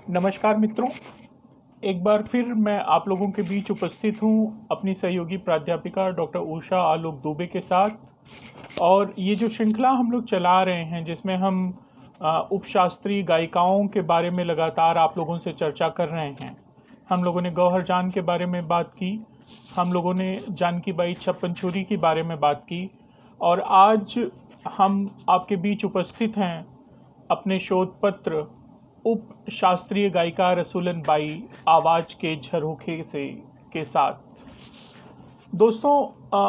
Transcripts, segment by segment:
नमस्कार मित्रों, एक बार फिर मैं आप लोगों के बीच उपस्थित हूँ अपनी सहयोगी प्राध्यापिका डॉक्टर उषा आलोक दुबे के साथ। और ये जो श्रृंखला हम लोग चला रहे हैं जिसमें हम उपशास्त्रीय गायिकाओं के बारे में लगातार आप लोगों से चर्चा कर रहे हैं। हम लोगों ने गौहर जान के बारे में बात की, हम लोगों ने जानकी बाई छप्पन छुरी के बारे में बात की, और आज हम आपके बीच उपस्थित हैं अपने शोध पत्र उप शास्त्रीय गायिका रसूलन बाई आवाज के झरोखे से के साथ। दोस्तों,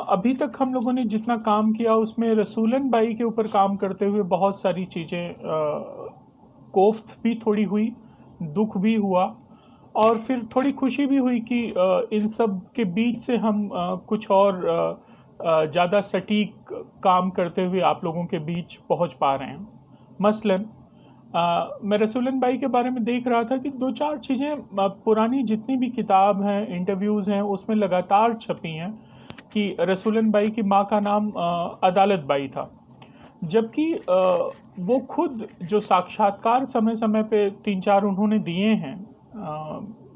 अभी तक हम लोगों ने जितना काम किया उसमें रसूलन बाई के ऊपर काम करते हुए बहुत सारी चीज़ें कोफ्त भी थोड़ी हुई, दुख भी हुआ, और फिर थोड़ी खुशी भी हुई कि इन सब के बीच से हम कुछ और ज़्यादा सटीक काम करते हुए आप लोगों के बीच पहुंच पा रहे हैं। मसलन मैं रसूलन बाई के बारे में देख रहा था कि दो चार चीज़ें पुरानी जितनी भी किताब हैं, इंटरव्यूज़ हैं, उसमें लगातार छपी हैं कि रसूलन बाई की माँ का नाम अदालत बाई था, जबकि वो खुद जो साक्षात्कार समय समय पे 3-4 उन्होंने दिए हैं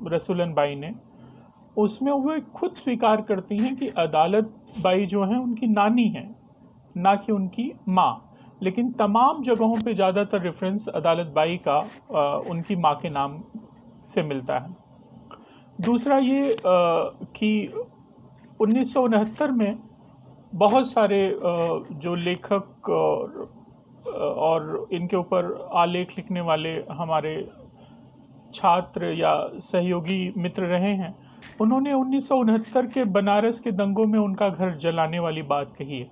रसूलन बाई ने, उसमें वो खुद स्वीकार करती हैं कि अदालत बाई जो हैं उनकी नानी हैं, ना कि उनकी माँ। लेकिन तमाम जगहों पे ज़्यादातर रेफरेंस अदालत बाई का उनकी माँ के नाम से मिलता है। दूसरा ये कि 1969 में बहुत सारे जो लेखक और इनके ऊपर आलेख लिखने वाले हमारे छात्र या सहयोगी मित्र रहे हैं, उन्होंने 1969 के बनारस के दंगों में उनका घर जलाने वाली बात कही है।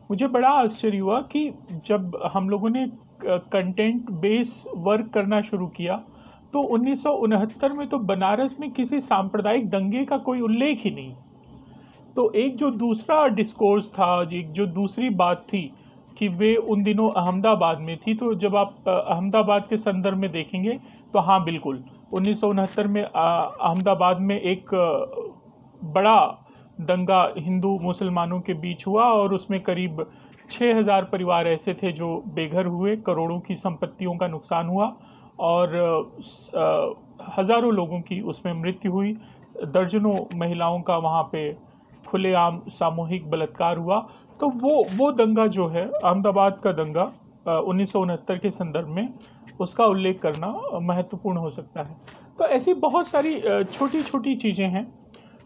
मुझे बड़ा आश्चर्य हुआ कि जब हम लोगों ने कंटेंट बेस वर्क करना शुरू किया तो 1969 में तो बनारस में किसी सांप्रदायिक दंगे का कोई उल्लेख ही नहीं। तो एक जो दूसरा डिस्कोर्स था, एक जो दूसरी बात थी कि वे उन दिनों अहमदाबाद में थी, तो जब आप अहमदाबाद के संदर्भ में देखेंगे तो हाँ बिल्कुल 1969 में अहमदाबाद में एक बड़ा दंगा हिंदू मुसलमानों के बीच हुआ और उसमें करीब 6000 परिवार ऐसे थे जो बेघर हुए, करोड़ों की संपत्तियों का नुकसान हुआ और हज़ारों लोगों की उसमें मृत्यु हुई। दर्जनों महिलाओं का वहाँ पे खुलेआम सामूहिक बलात्कार हुआ। तो वो दंगा जो है, अहमदाबाद का दंगा 1969 के संदर्भ में, उसका उल्लेख करना महत्वपूर्ण हो सकता है। तो ऐसी बहुत सारी छोटी छोटी चीज़ें हैं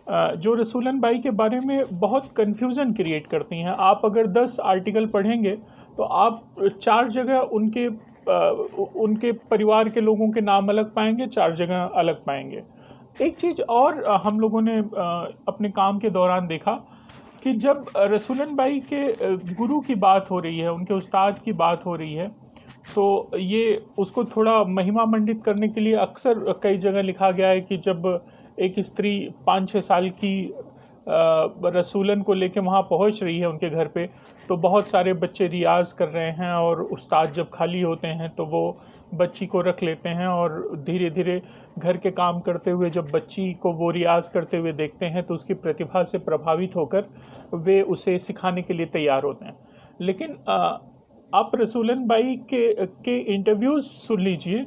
जो रसूलन बाई के बारे में बहुत कन्फ्यूज़न क्रिएट करती हैं। आप अगर 10 आर्टिकल पढ़ेंगे तो आप 4 जगह उनके परिवार के लोगों के नाम अलग पाएंगे, 4 जगह अलग पाएंगे। एक चीज़ और हम लोगों ने अपने काम के दौरान देखा कि जब रसूलन बाई के गुरु की बात हो रही है, उनके उस्ताद की बात हो रही है, तो ये उसको थोड़ा महिमा मंडित करने के लिए अक्सर कई जगह लिखा गया है कि जब एक स्त्री 5-6 साल की रसूलन को लेके वहाँ पहुँच रही है उनके घर पे, तो बहुत सारे बच्चे रियाज कर रहे हैं और उस्ताद जब खाली होते हैं तो वो बच्ची को रख लेते हैं और धीरे धीरे घर के काम करते हुए जब बच्ची को वो रियाज करते हुए देखते हैं तो उसकी प्रतिभा से प्रभावित होकर वे उसे सिखाने के लिए तैयार होते हैं। लेकिन आप रसूलन बाई के इंटरव्यूज़ सुन लीजिए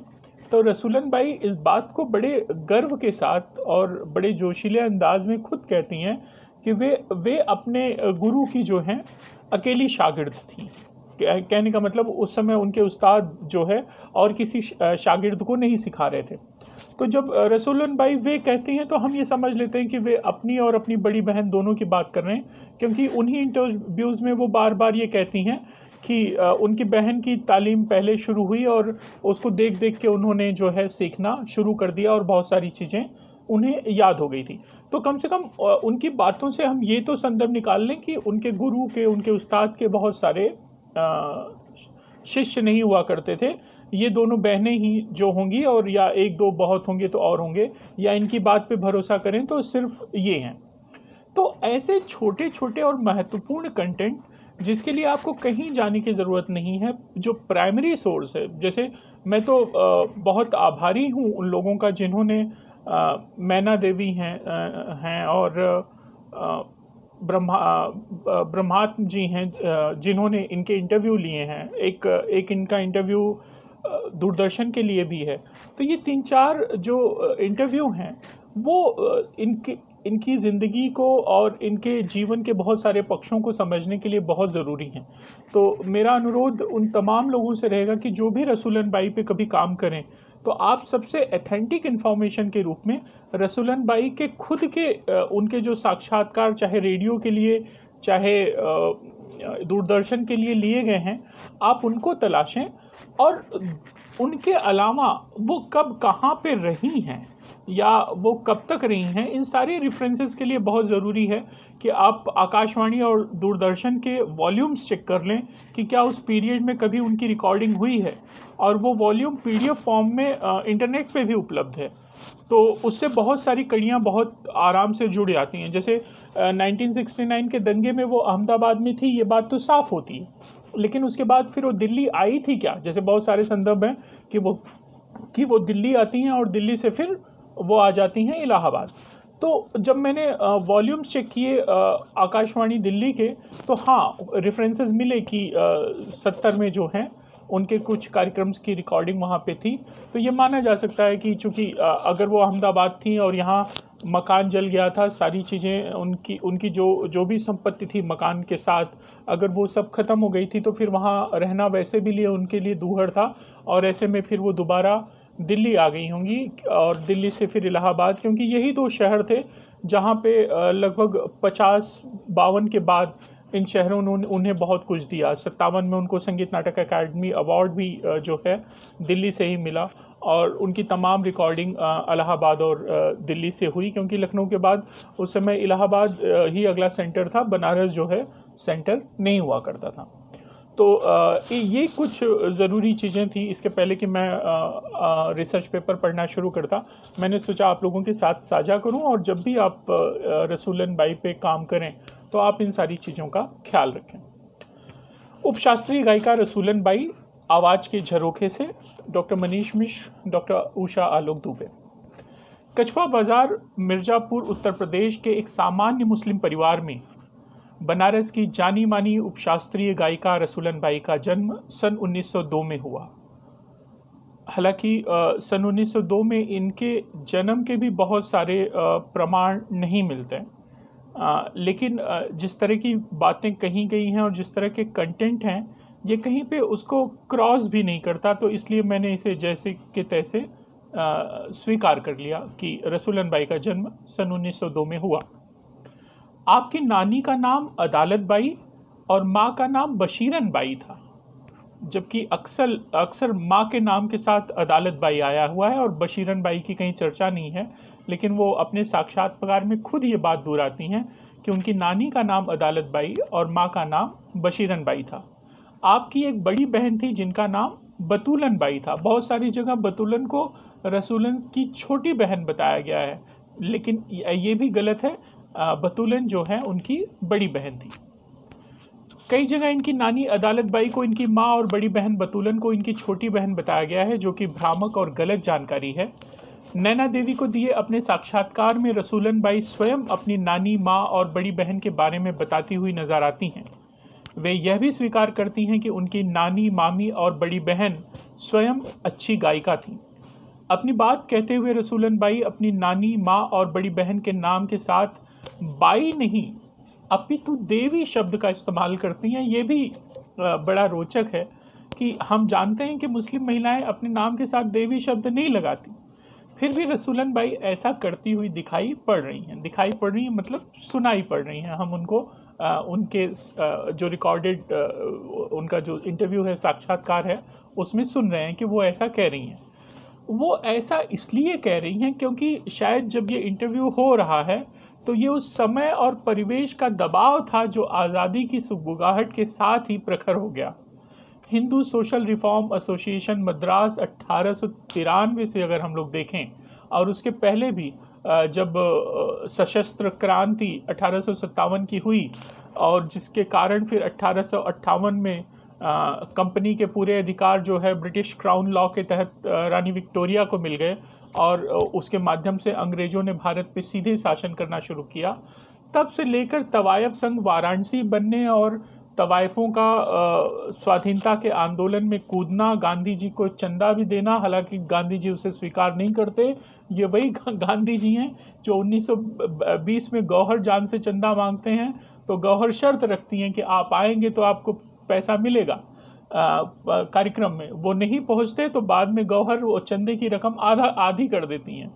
तो रसूलन बाई इस बात को बड़े गर्व के साथ और बड़े जोशीले अंदाज में खुद कहती हैं कि वे अपने गुरु की जो हैं अकेली शागिर्द थी। कहने का मतलब उस समय उनके उस्ताद जो है और किसी शागिर्द को नहीं सिखा रहे थे। तो जब रसूलन बाई वे कहती हैं तो हम ये समझ लेते हैं कि वे अपनी और अपनी बड़ी बहन दोनों की बात कर रहे हैं, क्योंकि उन्हीं इंटरव्यूज़ में वो बार बार ये कहती हैं कि उनकी बहन की तालीम पहले शुरू हुई और उसको देख देख के उन्होंने जो है सीखना शुरू कर दिया और बहुत सारी चीज़ें उन्हें याद हो गई थी। तो कम से कम उनकी बातों से हम ये तो संदर्भ निकाल लें कि उनके गुरु के, उनके उस्ताद के बहुत सारे शिष्य नहीं हुआ करते थे। ये दोनों बहनें ही जो होंगी, और या 1-2 बहुत होंगे तो और होंगे, या इनकी बात पे भरोसा करें तो सिर्फ ये हैं। तो ऐसे छोटे छोटे और महत्वपूर्ण कंटेंट जिसके लिए आपको कहीं जाने की ज़रूरत नहीं है, जो प्राइमरी सोर्स है, जैसे मैं तो बहुत आभारी हूँ उन लोगों का जिन्होंने मैना देवी हैं और ब्रह्मात्म जी हैं जिन्होंने इनके इंटरव्यू लिए हैं। एक इनका इंटरव्यू दूरदर्शन के लिए भी है। तो ये 3-4 जो इंटरव्यू हैं वो इनकी ज़िंदगी को और इनके जीवन के बहुत सारे पक्षों को समझने के लिए बहुत ज़रूरी हैं। तो मेरा अनुरोध उन तमाम लोगों से रहेगा कि जो भी रसूलन बाई पे कभी काम करें, तो आप सबसे ऑथेंटिक इन्फॉर्मेशन के रूप में रसूलन बाई के खुद के उनके जो साक्षात्कार चाहे रेडियो के लिए चाहे दूरदर्शन के लिए गए हैं, आप उनको तलाशें। और उनके अलावा वो कब कहाँ पे रही हैं या वो कब तक रही हैं, इन सारे रेफरेंसेस के लिए बहुत ज़रूरी है कि आप आकाशवाणी और दूरदर्शन के वॉल्यूम्स चेक कर लें कि क्या उस पीरियड में कभी उनकी रिकॉर्डिंग हुई है, और वो वॉल्यूम पीडीएफ फॉर्म में इंटरनेट पे भी उपलब्ध है। तो उससे बहुत सारी कड़ियाँ बहुत आराम से जुड़ जाती हैं। जैसे 1969 के दंगे में वो अहमदाबाद में थी, ये बात तो साफ़ होती है, लेकिन उसके बाद फिर वो दिल्ली आई थी क्या? जैसे बहुत सारे संदर्भ हैं कि वो दिल्ली आती हैं और दिल्ली से फिर वो आ जाती हैं इलाहाबाद। तो जब मैंने वॉल्यूम्स चेक किए आकाशवाणी दिल्ली के, तो हाँ, रेफरेंसेस मिले कि 70 में जो हैं उनके कुछ कार्यक्रम्स की रिकॉर्डिंग वहाँ पे थी। तो ये माना जा सकता है कि चूँकि अगर वो अहमदाबाद थी और यहाँ मकान जल गया था, सारी चीज़ें उनकी जो भी संपत्ति थी मकान के साथ, अगर वो सब ख़त्म हो गई थी, तो फिर वहाँ रहना वैसे भी उनके लिए दूभर था। और ऐसे में फिर वो दोबारा दिल्ली आ गई होंगी और दिल्ली से फिर इलाहाबाद, क्योंकि यही 2 शहर थे जहाँ पे लगभग 50-52 के बाद इन शहरों ने उन्हें बहुत कुछ दिया। 57 में उनको संगीत नाटक अकादमी अवार्ड भी जो है दिल्ली से ही मिला, और उनकी तमाम रिकॉर्डिंग इलाहाबाद और दिल्ली से हुई, क्योंकि लखनऊ के बाद उस समय इलाहाबाद ही अगला सेंटर था, बनारस जो है सेंटर नहीं हुआ करता था। तो ये कुछ ज़रूरी चीज़ें थी। इसके पहले कि मैं रिसर्च पेपर पढ़ना शुरू करता, मैंने सोचा आप लोगों के साथ साझा करूं, और जब भी आप रसूलन बाई पे काम करें तो आप इन सारी चीज़ों का ख्याल रखें। उपशास्त्रीय गायिका रसूलन बाई, आवाज़ के झरोखे से, डॉक्टर मनीष मिश्र, डॉक्टर उषा आलोक दुबे। कछवा बाज़ार, मिर्ज़ापुर, उत्तर प्रदेश के एक सामान्य मुस्लिम परिवार में बनारस की जानी मानी उपशास्त्रीय गायिका रसूलन बाई का जन्म सन 1902 में हुआ। हालांकि सन 1902 में इनके जन्म के भी बहुत सारे प्रमाण नहीं मिलते, लेकिन जिस तरह की बातें कही गई हैं और जिस तरह के कंटेंट हैं, ये कहीं पे उसको क्रॉस भी नहीं करता। तो इसलिए मैंने इसे जैसे के तैसे स्वीकार कर लिया कि रसूलन बाई का जन्म सन 1902 में हुआ। आपकी नानी का नाम अदालत बाई और माँ का नाम बशीरन बाई था, जबकि अक्सर माँ के नाम के साथ अदालत बाई आया हुआ है और बशीरन बाई की कहीं चर्चा नहीं है। लेकिन वो अपने साक्षात्कार में खुद ये बात दोहराती हैं कि उनकी नानी का नाम अदालत बाई और माँ का नाम बशीरन बाई था। आपकी एक बड़ी बहन थी जिनका नाम बतूलन बाई था। बहुत सारी जगह बतूलन को रसूलन की छोटी बहन बताया गया है, लेकिन ये भी गलत है। बतूलन जो है उनकी बड़ी बहन थी। कई जगह इनकी नानी अदालत बाई को इनकी माँ और बड़ी बहन बतूलन को इनकी छोटी बहन बताया गया है, जो कि भ्रामक और गलत जानकारी है। नैना देवी को दिए अपने साक्षात्कार में रसूलन बाई स्वयं अपनी नानी, माँ और बड़ी बहन के बारे में बताती हुई नजर आती हैं। वे यह भी स्वीकार करती हैं कि उनकी नानी, मामी और बड़ी बहन स्वयं अच्छी गायिका थीं। अपनी बात कहते हुए रसूलन बाई अपनी नानी, माँ और बड़ी बहन के नाम के साथ बाई नहीं अपितु देवी शब्द का इस्तेमाल करती हैं। ये भी बड़ा रोचक है कि हम जानते हैं कि मुस्लिम महिलाएं अपने नाम के साथ देवी शब्द नहीं लगाती, फिर भी रसूलन बाई ऐसा करती हुई दिखाई पड़ रही हैं मतलब सुनाई पड़ रही हैं। हम उनको उनके जो रिकॉर्डेड उनका जो इंटरव्यू है, साक्षात्कार है, उसमें सुन रहे हैं कि वो ऐसा कह रही हैं। वो ऐसा इसलिए कह रही हैं क्योंकि शायद जब ये इंटरव्यू हो रहा है तो ये उस समय और परिवेश का दबाव था जो आज़ादी की सुगबुगाहट के साथ ही प्रखर हो गया। Hindu social reform association Madras 1893 से अगर हम लोग देखें, और उसके पहले भी जब सशस्त्र क्रांति 1857 की हुई, और जिसके कारण फिर 1858 में कंपनी के पूरे अधिकार जो है ब्रिटिश क्राउन लॉ के तहत रानी विक्टोरिया को मिल गए, और उसके माध्यम से अंग्रेज़ों ने भारत पे सीधे शासन करना शुरू किया। तब से लेकर तवायफ संघ वाराणसी बनने और तवाइफों का स्वाधीनता के आंदोलन में कूदना, गांधी जी को चंदा भी देना, हालांकि गांधी जी उसे स्वीकार नहीं करते। ये वही गांधी जी हैं जो 1920 में गौहर जान से चंदा मांगते हैं, तो गौहर शर्त रखती हैं कि आप आएंगे तो आपको पैसा मिलेगा कार्यक्रम में। वो नहीं पहुंचते तो बाद में गौहर वो चंदे की रकम आधी कर देती हैं।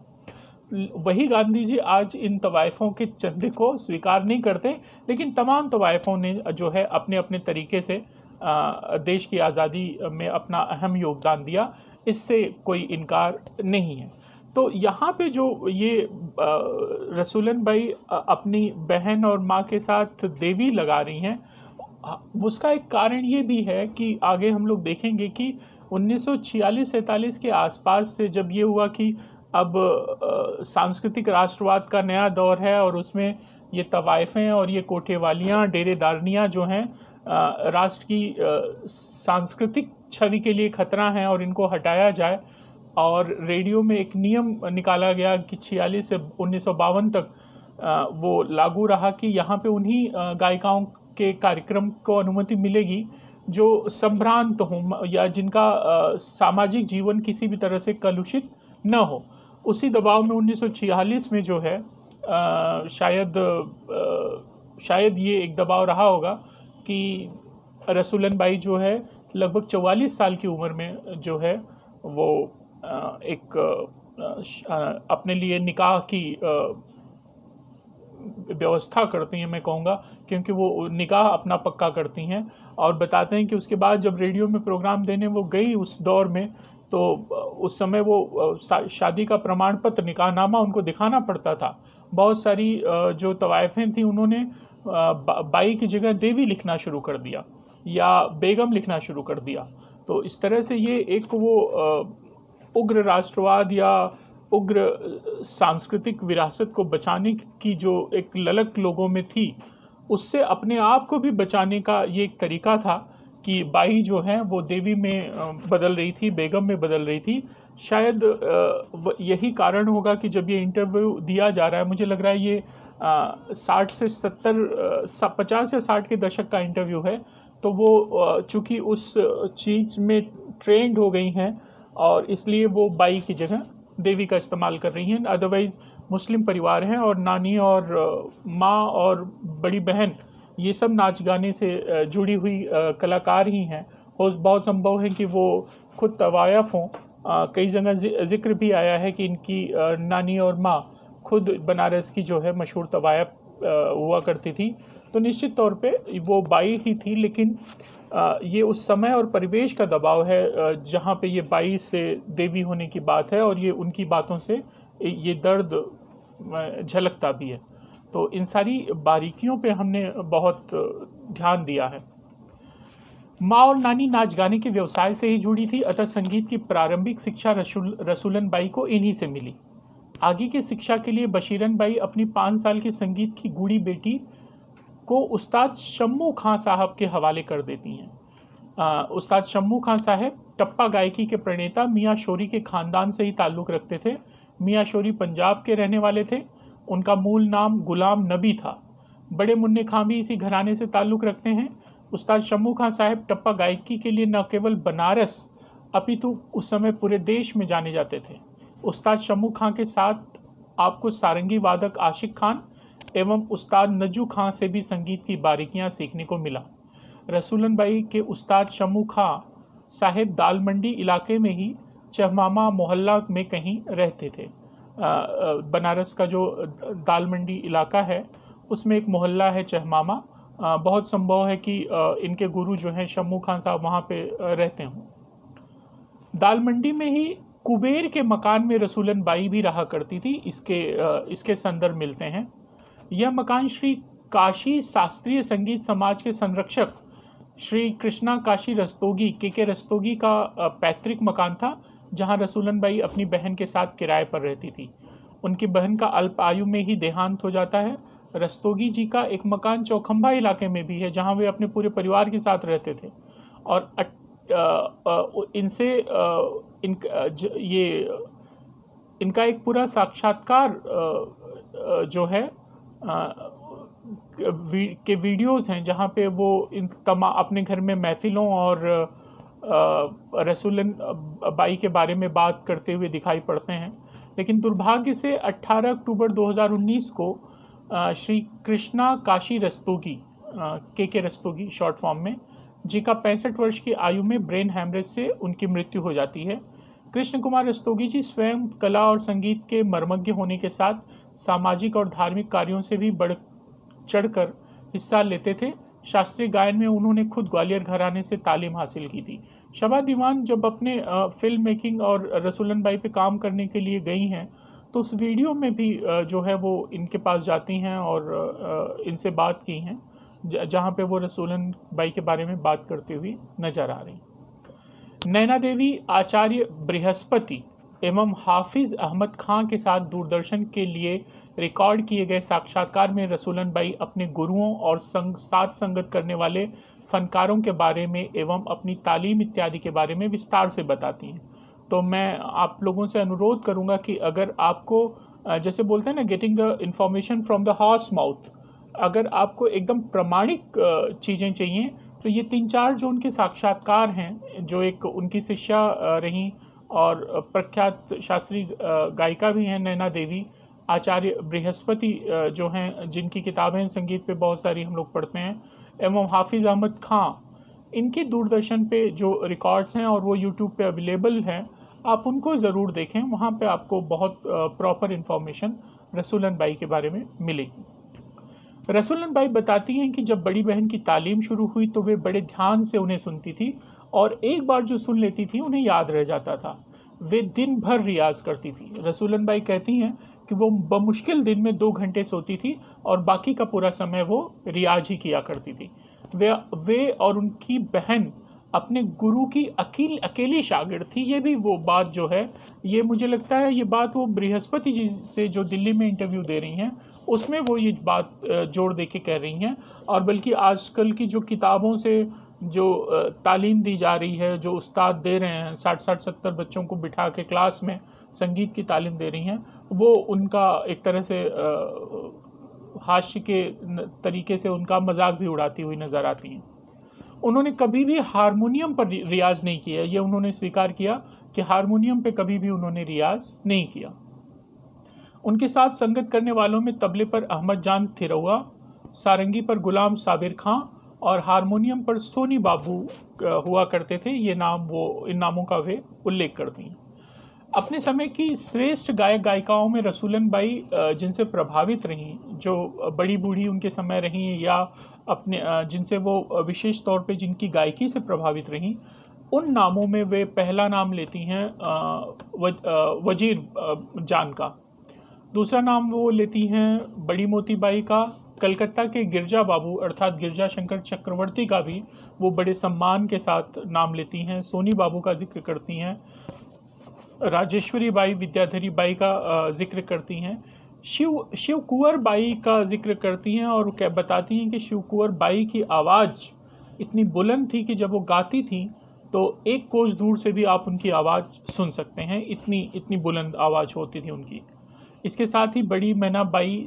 वही गांधी जी आज इन तवाइफों के चंदे को स्वीकार नहीं करते, लेकिन तमाम तवाइफों ने जो है अपने अपने तरीके से देश की आज़ादी में अपना अहम योगदान दिया, इससे कोई इनकार नहीं है। तो यहाँ पे जो ये रसूलन भाई अपनी बहन और माँ के साथ देवी लगा रही हैं, उसका एक कारण ये भी है कि आगे हम लोग देखेंगे कि 1946-47 के आसपास से जब ये हुआ कि अब सांस्कृतिक राष्ट्रवाद का नया दौर है और उसमें ये तवाइफें और ये कोठेवालियाँ, डेरेदारनियाँ जो हैं राष्ट्र की सांस्कृतिक छवि के लिए खतरा हैं और इनको हटाया जाए। और रेडियो में एक नियम निकाला गया कि 46 से 1952 तक वो लागू रहा कि यहाँ पे उन्हीं गायिकाओं के कार्यक्रम को अनुमति मिलेगी जो संभ्रांत हों या जिनका सामाजिक जीवन किसी भी तरह से कलुषित न हो। उसी दबाव में 1946 में जो है शायद ये एक दबाव रहा होगा कि रसूलन बाई जो है लगभग 44 साल की उम्र में जो है वो एक अपने लिए निकाह की व्यवस्था करती हैं, मैं कहूँगा, क्योंकि वो निकाह अपना पक्का करती हैं। और बताते हैं कि उसके बाद जब रेडियो में प्रोग्राम देने वो गई उस दौर में, तो उस समय वो शादी का प्रमाण पत्र, निकाहनामा उनको दिखाना पड़ता था। बहुत सारी जो तवाइफें थी उन्होंने बाई की जगह देवी लिखना शुरू कर दिया या बेगम लिखना शुरू कर दिया। तो इस तरह से ये एक वो उग्र राष्ट्रवाद या उग्र सांस्कृतिक विरासत को बचाने की जो एक ललक लोगों में थी, उससे अपने आप को भी बचाने का ये एक तरीका था कि बाई जो है वो देवी में बदल रही थी, बेगम में बदल रही थी। शायद यही कारण होगा कि जब ये इंटरव्यू दिया जा रहा है, मुझे लग रहा है ये 60 से 70 50 या 60 के दशक का इंटरव्यू है, तो वो चूँकि उस चीज़ में ट्रेंड हो गई हैं और इसलिए वो बाई की जगह देवी का इस्तेमाल कर रही हैं। अदरवाइज़ मुस्लिम परिवार हैं और नानी और माँ और बड़ी बहन ये सब नाच गाने से जुड़ी हुई कलाकार ही हैं। बहुत संभव है कि वो खुद तवायफ हों। कई जगह जिक्र भी आया है कि इनकी नानी और माँ खुद बनारस की जो है मशहूर तवायफ हुआ करती थी। तो निश्चित तौर पे वो बाई ही थी, लेकिन ये उस समय और परिवेश का दबाव है जहाँ पे ये बाई से देवी होने की बात है और ये उनकी बातों से ये दर्द झलकता भी है। तो इन सारी बारीकियों पे हमने बहुत ध्यान दिया है। माँ और नानी नाच गाने के व्यवसाय से ही जुड़ी थी, अतः संगीत की प्रारंभिक शिक्षा रसूलन बाई को इन्हीं से मिली। आगे की शिक्षा के लिए बशीरन बाई अपनी 5 साल की संगीत की गूढ़ी बेटी को उस्ताद शम्मू खां साहब के हवाले कर देती हैं। उस्ताद शम्मू खां साहब टप्पा गायकी के प्रणेता मियाँ शोरी के खानदान से ही ताल्लुक़ रखते थे। मियाँ शोरी पंजाब के रहने वाले थे। उनका मूल नाम गुलाम नबी था। बड़े मुन्ने खां भी इसी घराने से ताल्लुक़ रखते हैं। उस्ताद शम्मू खां साहब टप्पा गायकी के लिए न केवल बनारस अपितु उस समय पूरे देश में जाने जाते थे। उस्ताद शम्मू खां के साथ आपको सारंगी वादक आशिक खान एवं उस्ताद नज्जू खां से भी संगीत की बारीकियां सीखने को मिला। रसूलन बाई के उस्ताद शम्मू खां साहेब दाल मंडी इलाके में ही चहमामा मोहल्ला में कहीं रहते थे। बनारस का जो दाल मंडी इलाका है उसमें एक मोहल्ला है चहमामा। बहुत संभव है कि इनके गुरु जो हैं शम्मू खान साहब वहाँ पे रहते हों। दाल मंडी में ही कुबेर के मकान में रसूलन बाई भी रहा करती थी। इसके संदर्भ मिलते हैं। यह मकान श्री काशी शास्त्रीय संगीत समाज के संरक्षक श्री कृष्णा काशी रस्तोगी के रस्तोगी का पैतृक मकान था, जहां रसूलन बाई अपनी बहन के साथ किराए पर रहती थी। उनकी बहन का अल्प आयु में ही देहांत हो जाता है। रस्तोगी जी का एक मकान चौखंबा इलाके में भी है, जहां वे अपने पूरे परिवार के साथ रहते थे। और इनका एक पूरा साक्षात्कार जो है के वीडियोस हैं जहां पे वो अपने घर में महफिलों और रसूलन बाई के बारे में बात करते हुए दिखाई पड़ते हैं। लेकिन दुर्भाग्य से 18 अक्टूबर 2019 को श्री कृष्णा काशी रस्तोगी, के रस्तोगी शॉर्ट फॉर्म में, जी का 65 वर्ष की आयु में ब्रेन हैमरेज से उनकी मृत्यु हो जाती है। कृष्ण कुमार रस्तोगी जी स्वयं कला और संगीत के मर्मज्ञ होने के साथ सामाजिक और धार्मिक कार्यों से भी बढ़ चढ़कर हिस्सा लेते थे। शास्त्रीय गायन में उन्होंने खुद ग्वालियर घराने से तालीम हासिल की थी। शबा दीवान जब अपने फिल्म मेकिंग और रसूलन बाई पे काम करने के लिए गई हैं तो उस वीडियो में भी जो है वो इनके पास जाती हैं और इनसे बात की हैं, जहाँ पे वो रसूलन बाई के बारे में बात करते हुए नजर आ रही। नैना देवी आचार्य बृहस्पति एवं हाफिज अहमद खां के साथ दूरदर्शन के लिए रिकॉर्ड किए गए साक्षात्कार में रसूलन बाई अपने गुरुओं और साथ संगत करने वाले फनकारों के बारे में एवं अपनी तालीम इत्यादि के बारे में विस्तार से बताती हैं। तो मैं आप लोगों से अनुरोध करूंगा कि अगर आपको जैसे बोलते हैं ना, getting the information from the horse mouth, अगर आपको एकदम प्रामाणिक चीज़ें चाहिए तो ये 3-4 जो उनके साक्षात्कार हैं, जो एक उनकी शिष्या रही और प्रख्यात शास्त्रीय गायिका भी हैं नैना देवी आचार्य बृहस्पति जो हैं, जिनकी किताबें संगीत पे बहुत सारी हम लोग पढ़ते हैं, एवं हाफिज अहमद खां, इनके दूरदर्शन पे जो रिकॉर्ड्स हैं और वो यूट्यूब पे अवेलेबल हैं, आप उनको ज़रूर देखें। वहाँ पे आपको बहुत प्रॉपर इन्फॉर्मेशन रसूलन बाई के बारे में मिलेगी। रसूलन बाई बताती हैं कि जब बड़ी बहन की तालीम शुरू हुई तो वे बड़े ध्यान से उन्हें सुनती थी और एक बार जो सुन लेती थी उन्हें याद रह जाता था। वे दिन भर रियाज करती थी। रसूलन बाई कहती हैं कि वो बमुश्किल दिन में 2 घंटे सोती थी और बाकी का पूरा समय वो रियाज ही किया करती थी। वे और उनकी बहन अपने गुरु की अकेली शागिर्द थी। ये भी वो बात जो है, ये मुझे लगता है ये बात वो बृहस्पति जी से जो दिल्ली में इंटरव्यू दे रही हैं उसमें वो ये बात जोड़ दे के कह रही हैं। और बल्कि आजकल की जो किताबों से जो तालीम दी जा रही है, जो उस्ताद दे रहे हैं, 60-70 बच्चों को बिठा के क्लास में संगीत की तालीम दे रही हैं, वो उनका एक तरह से हास्य के तरीके से उनका मजाक भी उड़ाती हुई नजर आती हैं। उन्होंने कभी भी हारमोनियम पर रियाज नहीं किया। ये उन्होंने स्वीकार किया कि हारमोनियम पे कभी भी उन्होंने रियाज नहीं किया। उनके साथ संगत करने वालों में तबले पर अहमद जान थिरौआ, सारंगी पर गुलाम साबिर खां और हारमोनियम पर सोनी बाबू हुआ करते थे। ये नाम वो इन नामों का वे उल्लेख करती हैं। अपने समय की श्रेष्ठ गायक गायिकाओं में रसूलन बाई जिनसे प्रभावित रहीं, जो बड़ी बूढ़ी उनके समय रहीं या अपने जिनसे वो विशेष तौर पे जिनकी गायकी से प्रभावित रहीं, उन नामों में वे पहला नाम लेती हैं वजीर जान का। दूसरा नाम वो लेती हैं बड़ी मोती बाई का। कलकत्ता के गिरजा बाबू अर्थात गिरजा शंकर चक्रवर्ती का भी वो बड़े सम्मान के साथ नाम लेती हैं। सोनी बाबू का जिक्र करती हैं। राजेश्वरी बाई, विद्याधरी बाई का जिक्र करती हैं। शिव कुंवर बाई का जिक्र करती हैं और क्या बताती हैं कि शिव कुंवर बाई की आवाज़ इतनी बुलंद थी कि जब वो गाती थी तो 1 कोस दूर से भी आप उनकी आवाज़ सुन सकते हैं, इतनी बुलंद आवाज़ होती थी उनकी। इसके साथ ही बड़ी मैना बाई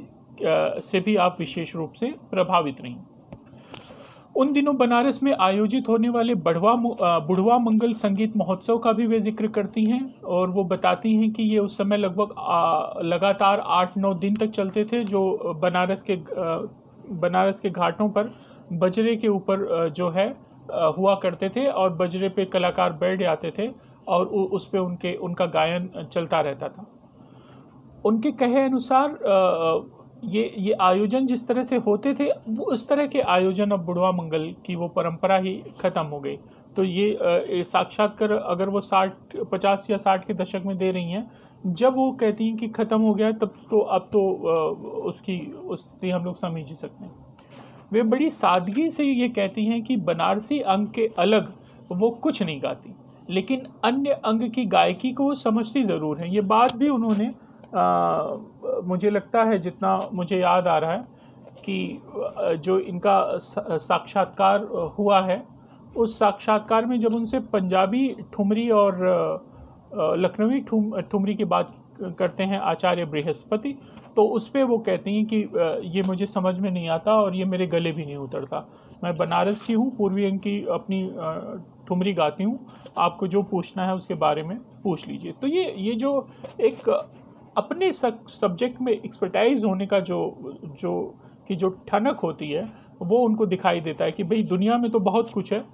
से भी आप विशेष रूप से प्रभावित रहीं। उन दिनों बनारस में आयोजित होने वाले बुढ़वा मंगल संगीत महोत्सव का भी वे जिक्र करती हैं और वो बताती हैं कि ये उस समय लगभग लगातार 8-9 दिन तक चलते थे, जो बनारस के घाटों पर बजरे के ऊपर जो है हुआ करते थे और बजरे पे कलाकार बैठ जाते थे और उस पे उनका गायन चलता रहता था। उनके कहे अनुसार ये आयोजन जिस तरह से होते थे वो उस तरह के आयोजन अब बुढ़वा मंगल की वो परंपरा ही खत्म हो गई। तो ये साक्षात्कार अगर वो 50 या 60 के दशक में दे रही हैं, जब वो कहती हैं कि ख़त्म हो गया तब तो अब तो उससे हम लोग समझ ही सकते हैं। वे बड़ी सादगी से ये कहती हैं कि बनारसी अंग के अलग वो कुछ नहीं गाती, लेकिन अन्य अंग की गायकी को समझती ज़रूर हैं। ये बात भी उन्होंने मुझे लगता है, जितना मुझे याद आ रहा है, कि जो इनका साक्षात्कार हुआ है उस साक्षात्कार में जब उनसे पंजाबी ठुमरी और लखनवी ठुमरी की बात करते हैं आचार्य बृहस्पति, तो उस पे वो कहती हैं कि ये मुझे समझ में नहीं आता और ये मेरे गले भी नहीं उतरता। मैं बनारस की हूँ, पूर्वी अंग की अपनी ठुमरी गाती हूँ, आपको जो पूछना है उसके बारे में पूछ लीजिए। तो ये जो एक अपने सब्जेक्ट में एक्सपर्टाइज होने का जो ठनक होती है, वो उनको दिखाई देता है कि भाई दुनिया में तो बहुत कुछ है।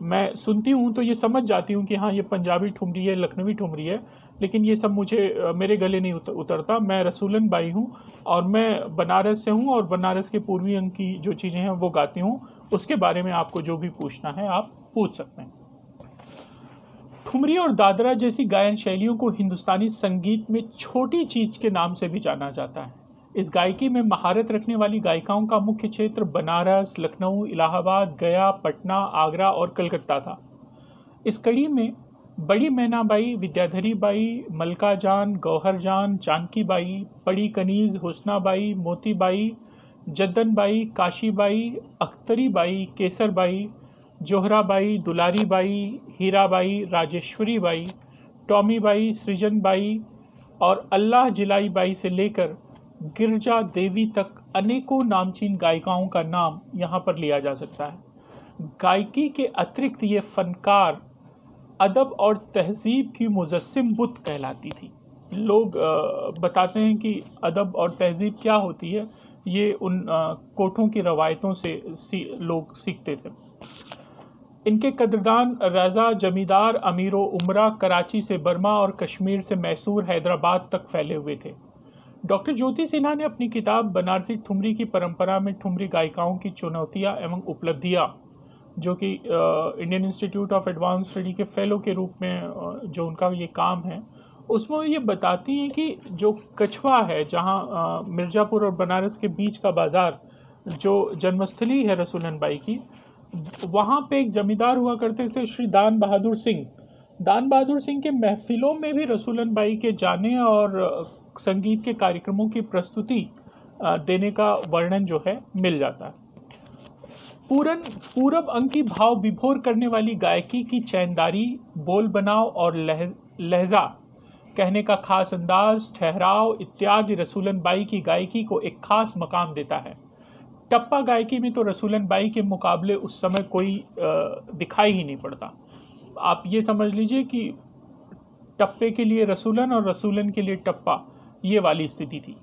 मैं सुनती हूँ तो ये समझ जाती हूँ कि हाँ ये पंजाबी ठुमरी है, लखनवी ठुमरी है, लेकिन ये सब मुझे मेरे गले नहीं उतरता। मैं रसूलन बाई हूँ और मैं बनारस से हूँ और बनारस के पूर्वी अंग की जो चीज़ें हैं वो गाती हूँ। उसके बारे में आपको जो भी पूछना है आप पूछ सकते हैं। ठुमरी और दादरा जैसी गायन शैलियों को हिंदुस्तानी संगीत में छोटी चीज के नाम से भी जाना जाता है। इस गायकी में महारत रखने वाली गायिकाओं का मुख्य क्षेत्र बनारस, लखनऊ, इलाहाबाद, गया, पटना, आगरा और कलकत्ता था। इस कड़ी में बड़ी मैनाबाई, विद्याधरी बाई, मलका जान, गौहर जान, जानकी बाई, बड़ी कनीज, हुस्नाबाई, मोतीबाई, जद्दन बाई, काशी बाई, अख्तरी बाई, केसर बाई, जोहराबाई, दुलारी बाई, हीराबाई, राजेश्वरी बाई, टॉमी बाई, सृजन बाई और अल्लाह जिलाई बाई से लेकर गिरजा देवी तक अनेकों नामचीन गायिकाओं का नाम यहाँ पर लिया जा सकता है। गायकी के अतिरिक्त ये फनकार अदब और तहजीब की मुजस्सिम बुत कहलाती थी। लोग बताते हैं कि अदब और तहजीब क्या होती है, ये उन कोठों की रवायतों से लोग सीखते थे। इनके कदरदान रजा, जमींदार, अमीरो उमरा कराची से बर्मा और कश्मीर से मैसूर, हैदराबाद तक फैले हुए थे। डॉक्टर ज्योति सिन्हा ने अपनी किताब बनारसी ठुमरी की परंपरा में ठुमरी गायिकाओं की चुनौतियां एवं उपलब्धियां, जो कि Indian institute of advance study के फेलो के रूप में जो उनका ये काम है, उसमें ये बताती हैं कि जो कछवा है, जहाँ मिर्ज़ापुर और बनारस के बीच का बाज़ार जो जन्मस्थली है रसूलन बाई की, वहाँ पे एक जमींदार हुआ करते थे श्री दान बहादुर सिंह। दान बहादुर सिंह के महफिलों में भी रसूलन बाई के जाने और संगीत के कार्यक्रमों की प्रस्तुति देने का वर्णन जो है मिल जाता है। पूरब अंग की भाव विभोर करने वाली गायकी की चैनदारी, बोल बनाव और लहजा, कहने का खास अंदाज, ठहराव इत्यादि रसूलन बाई की गायकी को एक खास मकाम देता है। टप्पा गायकी में तो रसूलन बाई के मुकाबले उस समय कोई दिखाई ही नहीं पड़ता। आप ये समझ लीजिए कि टप्पे के लिए रसूलन और रसूलन के लिए टप्पा, ये वाली स्थिति थी।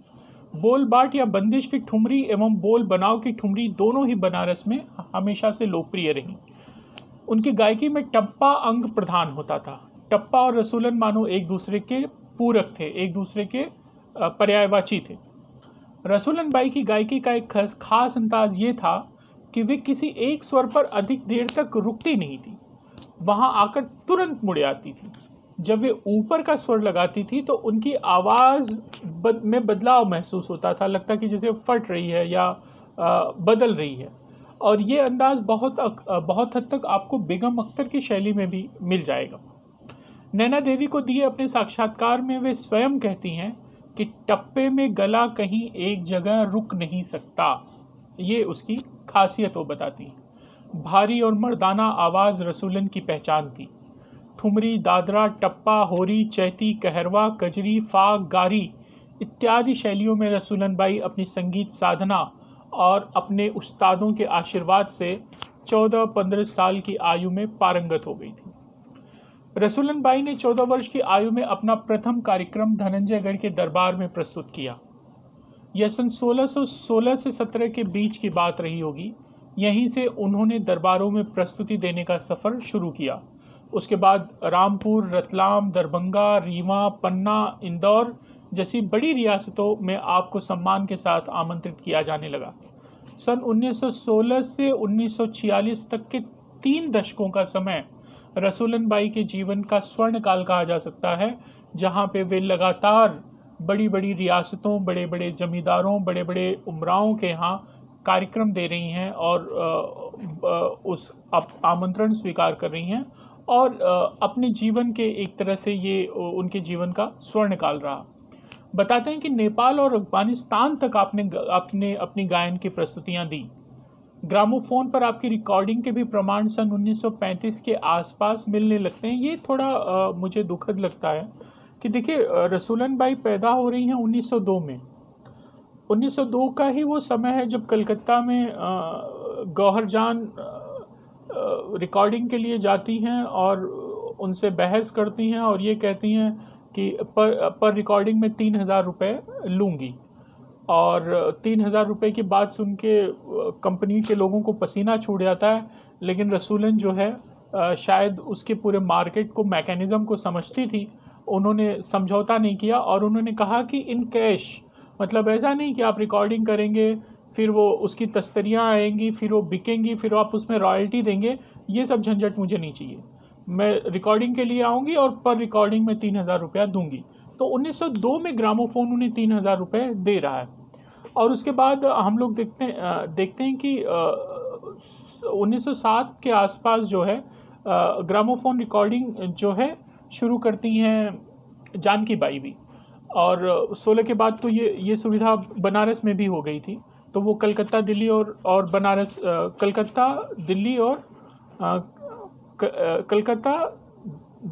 बोल बाट या बंदिश की ठुमरी एवं बोल बनाव की ठुमरी दोनों ही बनारस में हमेशा से लोकप्रिय रही। उनकी गायकी में टप्पा अंग प्रधान होता था। टप्पा और रसूलन मानो एक दूसरे के पूरक थे, एक दूसरे के पर्यायवाची थे। रसूलन बाई की गायकी का एक खास अंदाज ये था कि वे किसी एक स्वर पर अधिक देर तक रुकती नहीं थी, वहां आकर तुरंत मुड़ आती थी। जब वे ऊपर का स्वर लगाती थी तो उनकी आवाज़ में बदलाव महसूस होता था, लगता कि जैसे फट रही है या बदल रही है। और ये अंदाज बहुत हद तक आपको बेगम अख्तर की शैली में भी मिल जाएगा। नैना देवी को दिए अपने साक्षात्कार में वे स्वयं कहती हैं कि टप्पे में गला कहीं एक जगह रुक नहीं सकता। ये उसकी खासियत वो बताती हैं। भारी और मर्दाना आवाज़ रसूलन की पहचान थी। ठुमरी, दादरा, टप्पा, होरी, चैती, कहरवा, कजरी, फाग, गारी इत्यादि शैलियों में रसूलन बाई अपनी संगीत साधना और अपने उस्तादों के आशीर्वाद से 14-15 साल की आयु में पारंगत हो गई थी। रसूलन बाई ने 14 वर्ष की आयु में अपना प्रथम कार्यक्रम धनंजयगढ़ के दरबार में प्रस्तुत किया। यह सन 1616 से 17 के बीच की बात रही होगी। यहीं से उन्होंने दरबारों में प्रस्तुति देने का सफ़र शुरू किया। उसके बाद रामपुर, रतलाम, दरभंगा, रीवा, पन्ना, इंदौर जैसी बड़ी रियासतों में आपको सम्मान के साथ आमंत्रित किया जाने लगा। सन 1916 से 1946 तक के 3 दशकों का समय रसूलन बाई के जीवन का स्वर्ण काल कहा जा सकता है, जहां पे वे लगातार बड़ी बड़ी रियासतों, बड़े बड़े जमींदारों, बड़े बड़े उमराओं के यहाँ कार्यक्रम दे रही हैं और उस आमंत्रण स्वीकार कर रही हैं और अपने जीवन के एक तरह से ये उनके जीवन का स्वर्ण काल रहा। बताते हैं कि नेपाल और अफगानिस्तान तक आपने अपनी गायन की प्रस्तुतियां दी। ग्रामोफोन पर आपकी रिकॉर्डिंग के भी प्रमाण सन 1935 के आसपास मिलने लगते हैं। ये थोड़ा मुझे दुखद लगता है कि देखिए रसूलन बाई पैदा हो रही हैं 1902 में। 1902 का ही वो समय है जब कलकत्ता में गौहर जान रिकॉर्डिंग के लिए जाती हैं और उनसे बहस करती हैं और ये कहती हैं कि पर रिकॉर्डिंग में 3,000 रुपये लूँगी। और 3,000 रुपये की बात सुन के कंपनी के लोगों को पसीना छूट जाता है, लेकिन रसूलन जो है शायद उसके पूरे मार्केट को, मैकेनिज़्म को समझती थी। उन्होंने समझौता नहीं किया और उन्होंने कहा कि इन कैश, मतलब ऐसा नहीं कि आप रिकॉर्डिंग करेंगे फिर वो उसकी तस्तरियाँ आएंगी, फिर वो बिकेंगी, फिर आप उसमें रॉयल्टी देंगे, ये सब झंझट मुझे नहीं चाहिए। मैं रिकॉर्डिंग के लिए आऊँगी और पर रिकॉर्डिंग में 3,000 रुपया दूँगी। तो 1902 में ग्रामोफोन उन्हें 3,000 रुपये दे रहा है। और उसके बाद हम लोग देखते हैं कि 1907 के आसपास जो है ग्रामोफोन रिकॉर्डिंग जो है शुरू करती हैं जानकी बाई भी। और 16 के बाद तो ये सुविधा बनारस में भी हो गई थी। तो वो कलकत्ता, दिल्ली और बनारस, कलकत्ता,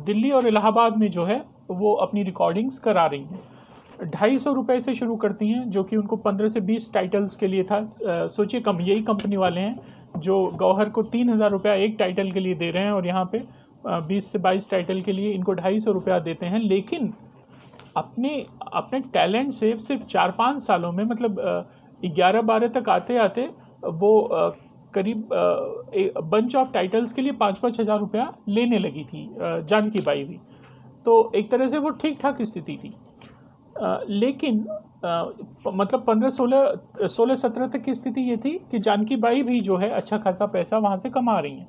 दिल्ली और इलाहाबाद में जो है वो अपनी रिकॉर्डिंग्स करा रही हैं। 250 रुपये से शुरू करती हैं, जो कि उनको 15 से 20 टाइटल्स के लिए था। सोचिए, यही कंपनी वाले हैं जो गौहर को 3,000 रुपया एक टाइटल के लिए दे रहे हैं और यहाँ पे 20 से 22 टाइटल के लिए इनको 250 रुपया देते हैं। लेकिन अपने टैलेंट से सिर्फ 4-5 सालों में, मतलब 11-12 तक आते आते वो करीब बंच ऑफ टाइटल्स के लिए 5-5 हज़ार रुपया लेने लगी थी जानकी बाई भी। तो एक तरह से वो ठीक ठाक स्थिति थी। लेकिन मतलब 16-17 तक की स्थिति ये थी कि जानकी बाई भी जो है अच्छा खासा पैसा वहाँ से कमा रही हैं।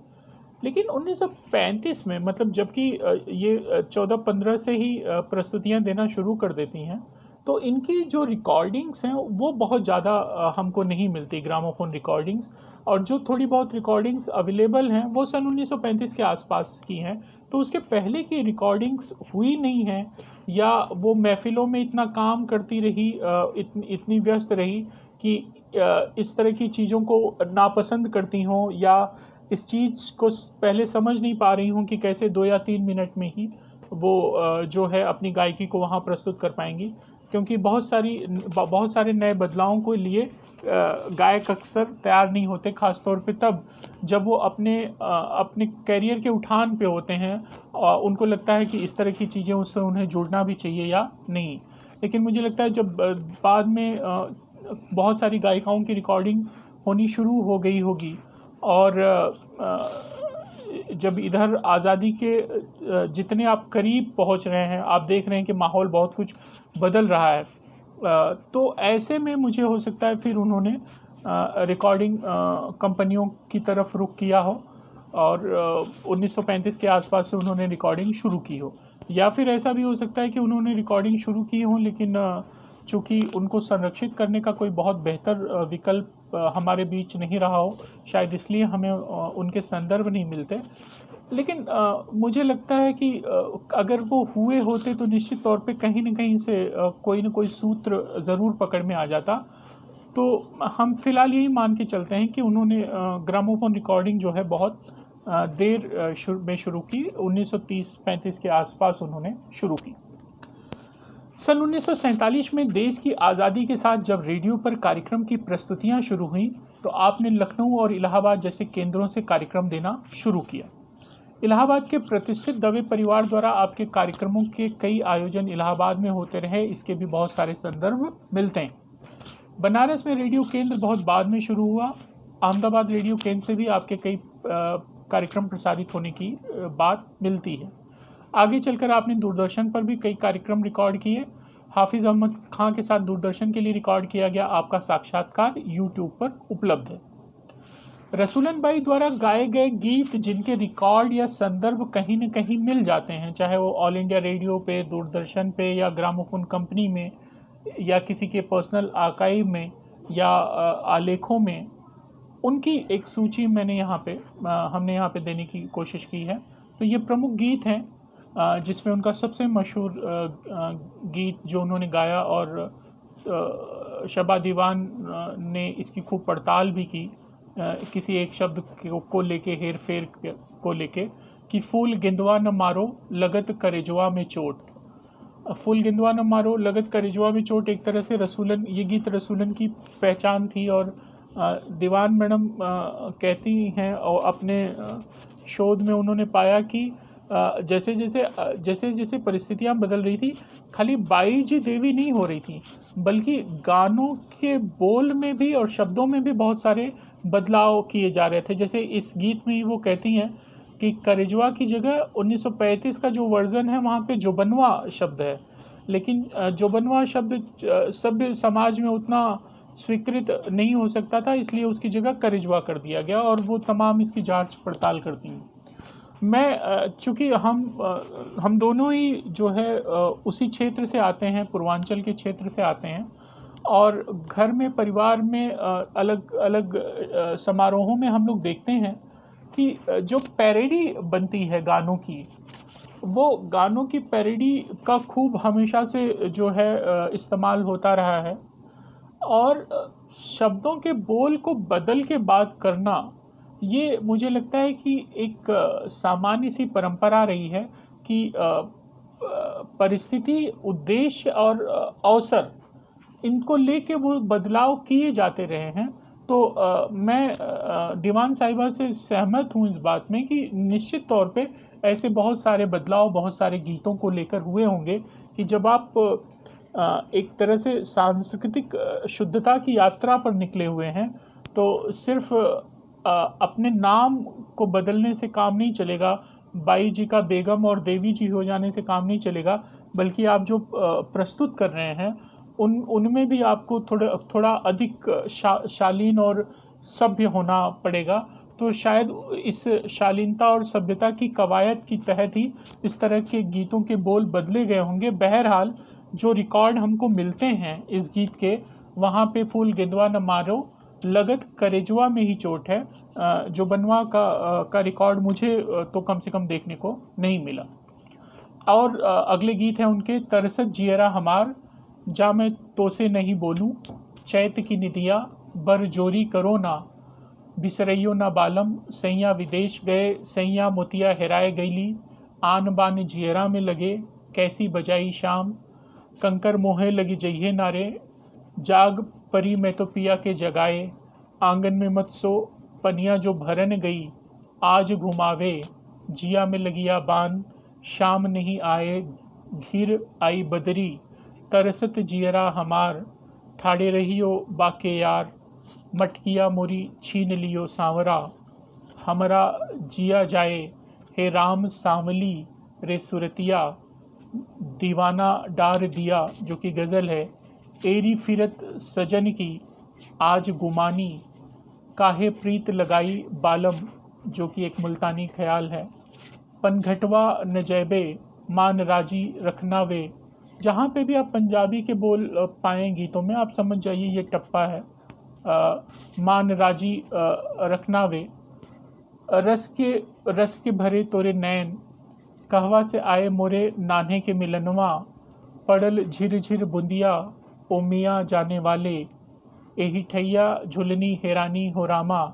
लेकिन 1935 में, मतलब जबकि ये 14-15 से ही प्रस्तुतियाँ देना शुरू कर देती हैं, तो इनकी जो रिकॉर्डिंग्स हैं वो बहुत ज़्यादा हमको नहीं मिलती, ग्रामोफोन रिकॉर्डिंग्स। और जो थोड़ी बहुत रिकॉर्डिंग्स अवेलेबल हैं वो सन 1935 के आसपास की हैं। तो उसके पहले की रिकॉर्डिंग्स हुई नहीं हैं, या वो महफ़िलों में इतना काम करती रही, इतनी व्यस्त रही कि इस तरह की चीज़ों को नापसंद करती हों, या इस चीज़ को पहले समझ नहीं पा रही हूँ कि कैसे 2 या 3 मिनट में ही वो जो है अपनी गायकी को वहाँ प्रस्तुत कर पाएंगी। क्योंकि बहुत सारे नए बदलावों के लिए गायक अक्सर तैयार नहीं होते, ख़ास तौर पे तब जब वो अपने करियर के उठान पे होते हैं और उनको लगता है कि इस तरह की चीज़ें उससे उन्हें जुड़ना भी चाहिए या नहीं। लेकिन मुझे लगता है जब बाद में बहुत सारी गायिकाओं की रिकॉर्डिंग होनी शुरू हो गई होगी, और जब इधर आज़ादी के जितने आप करीब पहुंच रहे हैं, आप देख रहे हैं कि माहौल बहुत कुछ बदल रहा है, तो ऐसे में मुझे हो सकता है फिर उन्होंने रिकॉर्डिंग कंपनियों की तरफ रुख किया हो और 1935 के आसपास से उन्होंने रिकॉर्डिंग शुरू की हो। या फिर ऐसा भी हो सकता है कि उन्होंने रिकॉर्डिंग शुरू की हो, लेकिन चूँकि उनको संरक्षित करने का कोई बहुत बेहतर विकल्प हमारे बीच नहीं रहा हो, शायद इसलिए हमें उनके संदर्भ नहीं मिलते। लेकिन मुझे लगता है कि अगर वो हुए होते तो निश्चित तौर पे कहीं न कहीं से कोई न कोई सूत्र ज़रूर पकड़ में आ जाता। तो हम फ़िलहाल यही मान के चलते हैं कि उन्होंने ग्रामोफोन रिकॉर्डिंग जो है बहुत देर में शुरू की, 1930-35 के आसपास उन्होंने शुरू की। सन 1947 में देश की आज़ादी के साथ जब रेडियो पर कार्यक्रम की प्रस्तुतियां शुरू हुईं, तो आपने लखनऊ और इलाहाबाद जैसे केंद्रों से कार्यक्रम देना शुरू किया। इलाहाबाद के प्रतिष्ठित दवे परिवार द्वारा आपके कार्यक्रमों के कई आयोजन इलाहाबाद में होते रहे, इसके भी बहुत सारे संदर्भ मिलते हैं। बनारस में रेडियो केंद्र बहुत बाद में शुरू हुआ। अहमदाबाद रेडियो केंद्र से भी आपके कई कार्यक्रम प्रसारित होने की बात मिलती है। आगे चलकर आपने दूरदर्शन पर भी कई कार्यक्रम रिकॉर्ड किए। हाफिज़ अहमद खां के साथ दूरदर्शन के लिए रिकॉर्ड किया गया आपका साक्षात्कार यूट्यूब पर उपलब्ध है। रसूलन बाई द्वारा गाए गए गीत जिनके रिकॉर्ड या संदर्भ कहीं न कहीं मिल जाते हैं, चाहे वो ऑल इंडिया रेडियो पे, दूरदर्शन पे, या ग्रामोफोन कंपनी में, या किसी के पर्सनल आर्काइव में, या आलेखों में, उनकी एक सूची हमने यहाँ पे देने की कोशिश की है। तो ये प्रमुख गीत हैं जिसमें उनका सबसे मशहूर गीत जो उन्होंने गाया, और शबा दीवान ने इसकी खूब पड़ताल भी की किसी एक शब्द को लेके, हेर फेर को लेके, कि फूल गेंदवा न मारो लगत करेजवा में चोट। फूल गेंदवा न मारो लगत करिजवा में चोट, एक तरह से रसूलन, ये गीत रसूलन की पहचान थी। और दीवान मैडम कहती हैं और अपने शोध में उन्होंने पाया कि जैसे जैसे परिस्थितियां बदल रही थी, खाली बाई जी देवी नहीं हो रही थी, बल्कि गानों के बोल में भी और शब्दों में भी बहुत सारे बदलाव किए जा रहे थे। जैसे इस गीत में वो कहती हैं कि करिजवा की जगह 1935 का जो वर्जन है वहाँ पे जोबनवा शब्द है, लेकिन जोबनवा शब्द सभ्य समाज में उतना स्वीकृत नहीं हो सकता था, इसलिए उसकी जगह करिजवा कर दिया गया और वो तमाम इसकी जांच पड़ताल करती हैं। मैं चूँकि हम दोनों ही जो है उसी क्षेत्र से आते हैं, पूर्वांचल के क्षेत्र से आते हैं, और घर में परिवार में अलग अलग समारोहों में हम लोग देखते हैं कि जो पैरोडी बनती है गानों की, वो गानों की पैरोडी का खूब हमेशा से जो है इस्तेमाल होता रहा है। और शब्दों के बोल को बदल के बात करना, ये मुझे लगता है कि एक सामान्य सी परंपरा रही है कि परिस्थिति, उद्देश्य और अवसर, इनको लेके वो बदलाव किए जाते रहे हैं। तो मैं दीवान साहिबा से सहमत हूँ इस बात में कि निश्चित तौर पे ऐसे बहुत सारे बदलाव बहुत सारे गीतों को लेकर हुए होंगे कि जब आप एक तरह से सांस्कृतिक शुद्धता की यात्रा पर निकले हुए हैं, तो सिर्फ अपने नाम को बदलने से काम नहीं चलेगा, बाई जी का बेगम और देवी जी हो जाने से काम नहीं चलेगा, बल्कि आप जो प्रस्तुत कर रहे हैं उनमें भी आपको थोड़ा अधिक शालीन और सभ्य होना पड़ेगा। तो शायद इस शालीनता और सभ्यता की कवायद की तहत ही इस तरह के गीतों के बोल बदले गए होंगे। बहरहाल जो रिकॉर्ड हमको मिलते हैं इस गीत के, वहाँ पे फूल गेंदवा न मारो लगत करेजवा में ही चोट है। जो बनवा का रिकॉर्ड मुझे तो कम से कम देखने को नहीं मिला। और अगले गीत हैं उनके, तरसत जियरा हमार, जा मैं तो से नहीं बोलूं, चैत की निदिया बर जोरी करो ना, बिसरइयो ना बालम, सैया विदेश गए, सैया मोतिया हेराए गईली, आन बान जियरा में लगे, कैसी बजाई शाम, कंकर मोहे लगी जइहे नारे, जाग परी मैं तो पिया के जगाए, आंगन में मत सो पनिया जो भरन गई, आज घुमावे जिया में लगिया बान, शाम नहीं आए घिर आई बदरी, तरसत जियरा हमार, ठाड़े रहियो बाके यार, मटकिया मोरी छीन लियो सांवरा, हमरा जिया जाए हे राम सांवली रे सुरतिया, दीवाना डार दिया जो कि गज़ल है, एरी फिरत सजन की आज गुमानी, काहे प्रीत लगाई बालम जो कि एक मुल्तानी ख्याल है, पनघटवा न जैबे मान राजी रखना वे। जहाँ पे भी आप पंजाबी के बोल पाएँ गीतों में, आप समझ जाइए ये टप्पा है। मान राजी रखना वे, रस के भरे तोरे नैन, कहवा से आए मोरे नान्हे के मिलनवा, पड़ल झिर झिर बुंदिया ओ मियाँ जाने वाले, एही ठैया झुलनी हैरानी हो रामा,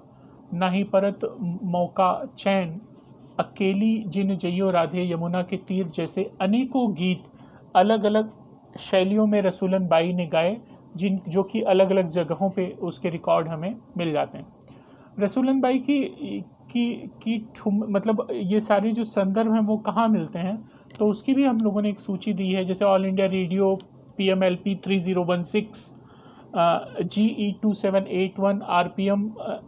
नाही परत मौका चैन, अकेली जिन जइयो राधे यमुना के तीर जैसे अनेकों गीत अलग अलग शैलियों में रसूलन बाई ने गाए, जो कि अलग अलग जगहों पे उसके रिकॉर्ड हमें मिल जाते हैं। रसूलन बाई मतलब ये सारे जो संदर्भ हैं वो कहाँ मिलते हैं, तो उसकी भी हम लोगों ने एक सूची दी है। जैसे all India radio PMLP 3016, GE 2781, RPM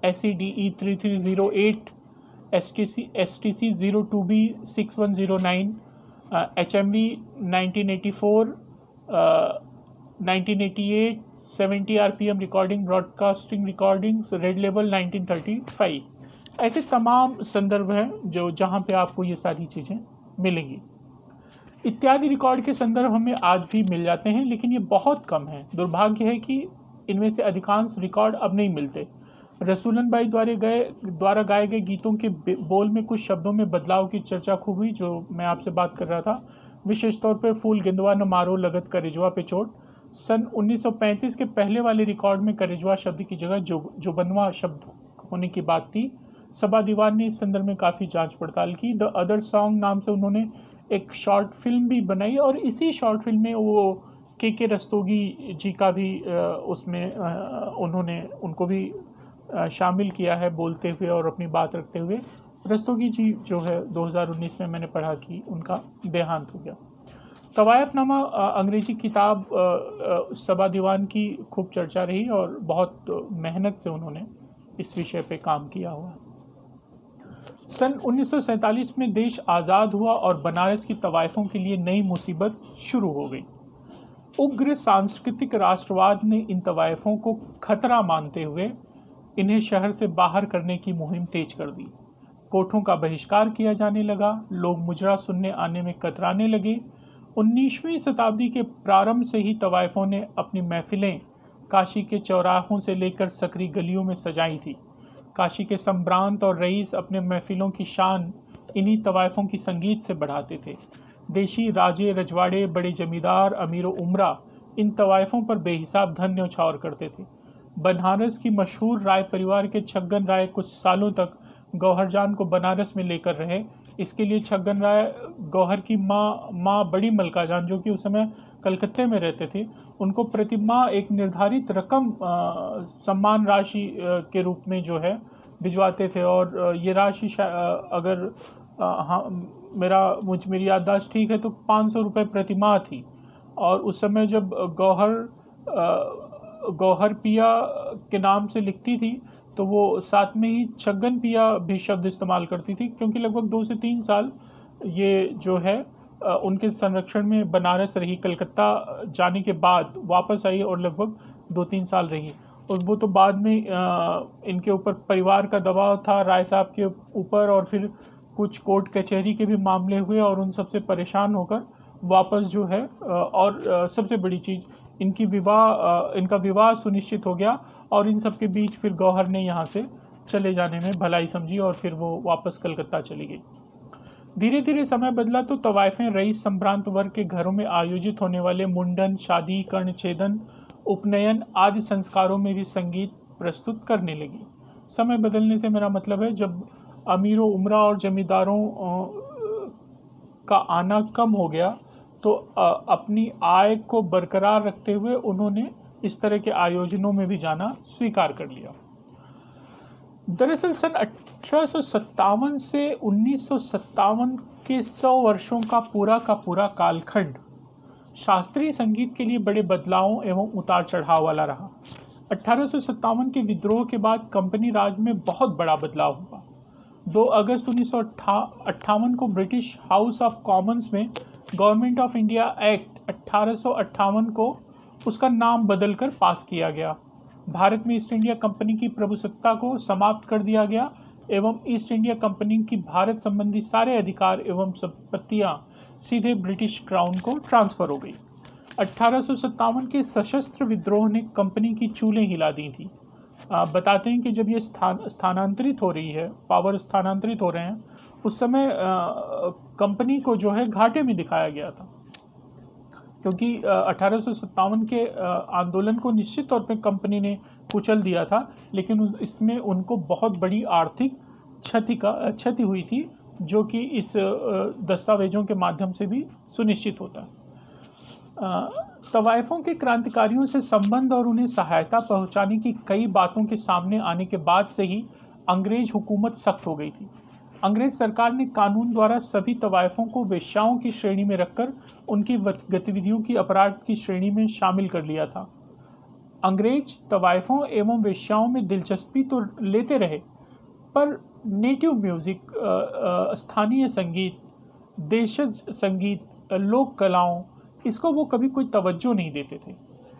SEDE 3308, STC 02B 6109, HMV 1984, 1988, 70 RPM recording, broadcasting recordings, red label 1935। ऐसे तमाम संदर्भ हैं जो जहाँ पे आपको ये सारी चीज़ें मिलेंगी। इत्यादि रिकॉर्ड के संदर्भ हमें आज भी मिल जाते हैं, लेकिन ये बहुत कम है। दुर्भाग्य है कि इनमें से अधिकांश रिकॉर्ड अब नहीं मिलते। रसूलन बाई द्वारा गाए गए गीतों के बोल में कुछ शब्दों में बदलाव की चर्चा खूब हुई, जो मैं आपसे बात कर रहा था। विशेष तौर पर फूल गेंदवा न मारो लगत करेजवा पे चोट। सन 1935 के पहले वाले रिकॉर्ड में करेजवा शब्द की जगह जोबनवा शब्द होने की बात थी। सबा दीवान ने इस संदर्भ में काफ़ी जांच पड़ताल की। द अदर सॉन्ग नाम से उन्होंने एक शॉर्ट फिल्म भी बनाई और इसी शॉर्ट फिल्म में वो के रस्तोगी जी का भी उसमें उन्होंने उनको भी शामिल किया है बोलते हुए और अपनी बात रखते हुए। रस्तोगी जी जो है 2019 में मैंने पढ़ा कि उनका देहांत हो गया। तवायफनामा अंग्रेजी किताब सबा दीवान की खूब चर्चा रही और बहुत मेहनत से उन्होंने इस विषय पे काम किया हुआ। सन 1947 में देश आज़ाद हुआ और बनारस की तवायफों के लिए नई मुसीबत शुरू हो गई। उग्र सांस्कृतिक राष्ट्रवाद ने इन तवायफों को खतरा मानते हुए इन्हें शहर से बाहर करने की मुहिम तेज कर दी। कोठों का बहिष्कार किया जाने लगा, लोग मुजरा सुनने आने में कतराने लगे। 19वीं शताब्दी के प्रारंभ से ही तवायफों ने अपनी महफिलें काशी के चौराहों से लेकर सकरी गलियों में सजाई थी। काशी के सम्भ्रांत और रईस अपने महफिलों की शान इन्हीं तवायफों की संगीत से बढ़ाते थे। देशी राजे रजवाड़े, बड़े जमींदार, अमीर व उमरा इन तवायफों पर बेहिसाब धन न्यौछावर करते थे। बनारस की मशहूर राय परिवार के छगन राय कुछ सालों तक गौहरजान को बनारस में लेकर रहे। इसके लिए छगन राय गौहर की माँ बड़ी मलका जान, जो कि उस समय कलकत्ते में रहते थे, उनको प्रति माह एक निर्धारित रकम सम्मान राशि के रूप में जो है भिजवाते थे। और ये राशि अगर मेरी याददाश्त ठीक है तो 500 रुपये प्रति माह थी। और उस समय जब गौहर पिया के नाम से लिखती थी तो वो साथ में ही छगन पिया भी शब्द इस्तेमाल करती थी, क्योंकि लगभग 2 से 3 साल ये जो है उनके संरक्षण में बनारस रही। कलकत्ता जाने के बाद वापस आई और लगभग 2-3 साल रही। और वो तो बाद में इनके ऊपर परिवार का दबाव था राय साहब के ऊपर, और फिर कुछ कोर्ट कचहरी के भी मामले हुए और उन सबसे परेशान होकर वापस जो है और सबसे बड़ी चीज़ इनका विवाह सुनिश्चित हो गया। और इन सब के बीच फिर गौहर ने यहाँ से चले जाने में भलाई समझी और फिर वो वापस कलकत्ता चली गई। धीरे धीरे समय बदला तो तवायफें रईस संभ्रांत वर्ग के घरों में आयोजित होने वाले मुंडन, शादी, कर्णछेदन, उपनयन आदि संस्कारों में भी संगीत प्रस्तुत करने लगी। समय बदलने से मेरा मतलब है जब अमीरों, उमरा और जमींदारों का आना कम हो गया तो अपनी आय को बरकरार रखते हुए उन्होंने इस तरह के आयोजनों में भी जाना स्वीकार कर लिया। दरअसल सन 1857 से 1957 के 100 वर्षों का पूरा कालखंड शास्त्रीय संगीत के लिए बड़े बदलावों एवं उतार चढ़ाव वाला रहा। 1857 के विद्रोह के बाद कंपनी राज में बहुत बड़ा बदलाव हुआ। 2 अगस्त 1958 को ब्रिटिश हाउस ऑफ कॉमन्स में गवर्नमेंट ऑफ इंडिया एक्ट 1858 को उसका नाम बदलकर पास किया गया। भारत में ईस्ट इंडिया कंपनी की प्रभुसत्ता को समाप्त कर दिया गया एवं ईस्ट इंडिया कंपनी की भारत संबंधी सारे अधिकार एवं संपत्तियां सीधे ब्रिटिश क्राउन को ट्रांसफर हो गई। 1857 के सशस्त्र विद्रोह ने कंपनी की चूलें हिला दी थी। बताते हैं कि जब ये स्थानांतरित हो रही है, पावर स्थानांतरित हो रहे हैं, उस समय कंपनी को जो है घाटे में दिखाया गया था, क्योंकि 1857 के आंदोलन को निश्चित तौर पे कंपनी ने कुचल दिया था, लेकिन इसमें उनको बहुत बड़ी आर्थिक क्षति हुई थी, जो कि इस दस्तावेजों के माध्यम से भी सुनिश्चित होता है। तवायफों के क्रांतिकारियों से संबंध और उन्हें सहायता पहुंचाने की कई बातों के सामने आने के बाद से ही अंग्रेज हुकूमत सख्त हो गई थी। अंग्रेज सरकार ने कानून द्वारा सभी तवायफों को वेश्याओं की श्रेणी में रखकर उनकी गतिविधियों की अपराध की श्रेणी में शामिल कर लिया था। अंग्रेज तवायफों एवं वेश्याओं में दिलचस्पी तो लेते रहे, पर नेटिव म्यूजिक, स्थानीय संगीत, देशज संगीत, लोक कलाओं, इसको वो कभी कोई तवज्जो नहीं देते थे।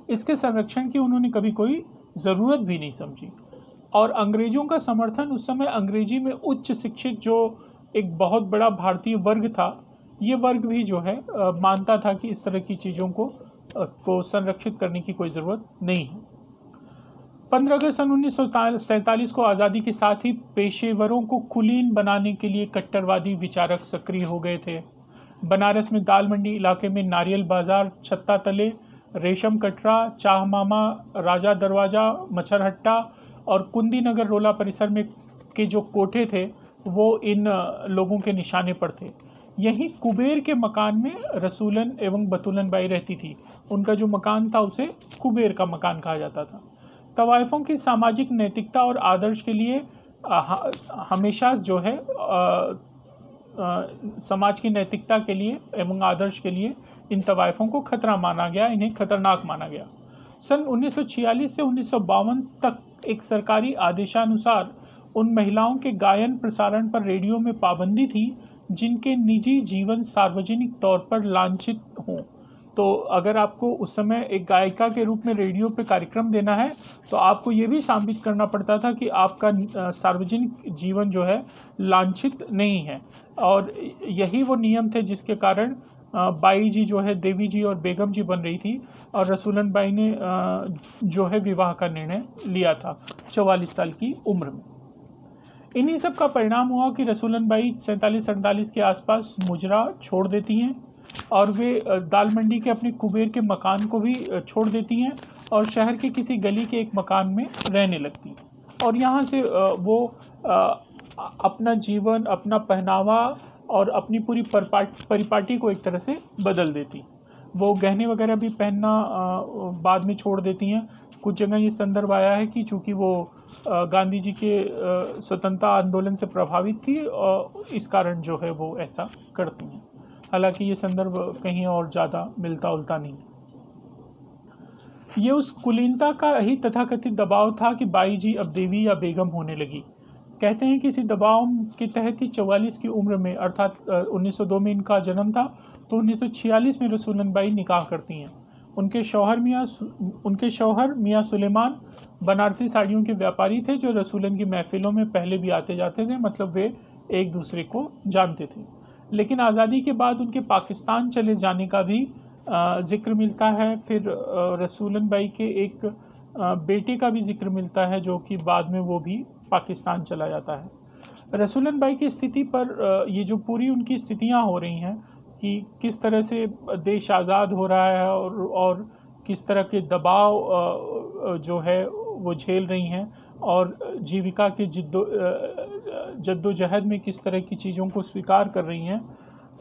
इसके संरक्षण की उन्होंने कभी कोई ज़रूरत भी नहीं समझी। और अंग्रेजों का समर्थन उस समय अंग्रेजी में उच्च शिक्षित जो एक बहुत बड़ा भारतीय वर्ग था, ये वर्ग भी जो है मानता था कि इस तरह की चीज़ों को संरक्षित करने की कोई ज़रूरत नहीं है। 15 अगस्त सन 1947 को आज़ादी के साथ ही पेशेवरों को कुलीन बनाने के लिए कट्टरवादी विचारक सक्रिय हो गए थे। बनारस में दाल मंडी इलाके में नारियल बाजार, छत्ता तले, रेशम कटरा, चाह मामा, राजा दरवाजा, मच्छरहट्टा और कुंदी नगर रोला परिसर में के जो कोठे थे वो इन लोगों के निशाने पर थे। यहीं कुबेर के मकान में रसूलन एवं बतूलन बाई रहती थी। उनका जो मकान था उसे कुबेर का मकान कहा जाता था। तवाइफों की सामाजिक नैतिकता और आदर्श के लिए हमेशा जो है समाज की नैतिकता के लिए एवं आदर्श के लिए इन तवाइफों को खतरा माना गया, इन्हें खतरनाक माना गया। सन 1946 से 1952 तक एक सरकारी आदेशानुसार उन महिलाओं के गायन प्रसारण पर रेडियो में पाबंदी थी जिनके निजी जीवन सार्वजनिक तौर पर लांछित हों। तो अगर आपको उस समय एक गायिका के रूप में रेडियो पे कार्यक्रम देना है तो आपको ये भी साबित करना पड़ता था कि आपका सार्वजनिक जीवन जो है लांछित नहीं है। और यही वो नियम थे जिसके कारण बाई जी जो है देवी जी और बेगम जी बन रही थी और रसूलन बाई ने जो है विवाह का निर्णय लिया था 44 साल की उम्र में। इन्हीं सब का परिणाम हुआ कि रसूलन बाई 47-48 के आसपास मुजरा छोड़ देती हैं और वे दाल मंडी के अपने कुबेर के मकान को भी छोड़ देती हैं और शहर के किसी गली के एक मकान में रहने लगती। और यहाँ से वो अपना जीवन, अपना पहनावा और अपनी पूरी परिपाटी को एक तरह से बदल देती। वो गहने वगैरह भी पहनना बाद में छोड़ देती हैं। कुछ जगह ये संदर्भ आया है कि चूँकि वो गांधी जी के स्वतंत्रता आंदोलन से प्रभावित थी और इस कारण जो है वो ऐसा करती हैं। हालांकि ये संदर्भ कहीं और ज़्यादा मिलता उलता नहीं। ये उस कुलीनता का ही तथाकथित दबाव था कि बाई जी अब देवी या बेगम होने लगी। कहते हैं कि इसी दबाव के तहत ही 44 की उम्र में अर्थात 1902 में इनका जन्म था तो 1946 में रसूलन बाई निकाह करती हैं। उनके शौहर मियाँ सुलेमान बनारसी साड़ियों के व्यापारी थे जो रसूलन की महफिलों में पहले भी आते जाते थे, मतलब वे एक दूसरे को जानते थे। लेकिन आज़ादी के बाद उनके पाकिस्तान चले जाने का भी जिक्र मिलता है। फिर रसूलन बाई के एक बेटे का भी जिक्र मिलता है जो कि बाद में वो भी पाकिस्तान चला जाता है। रसूलन बाई की स्थिति पर ये जो पूरी उनकी स्थितियां हो रही हैं कि किस तरह से देश आज़ाद हो रहा है और किस तरह के दबाव जो है वो झेल रही हैं और जीविका के जद्दोजहद में किस तरह की चीज़ों को स्वीकार कर रही हैं।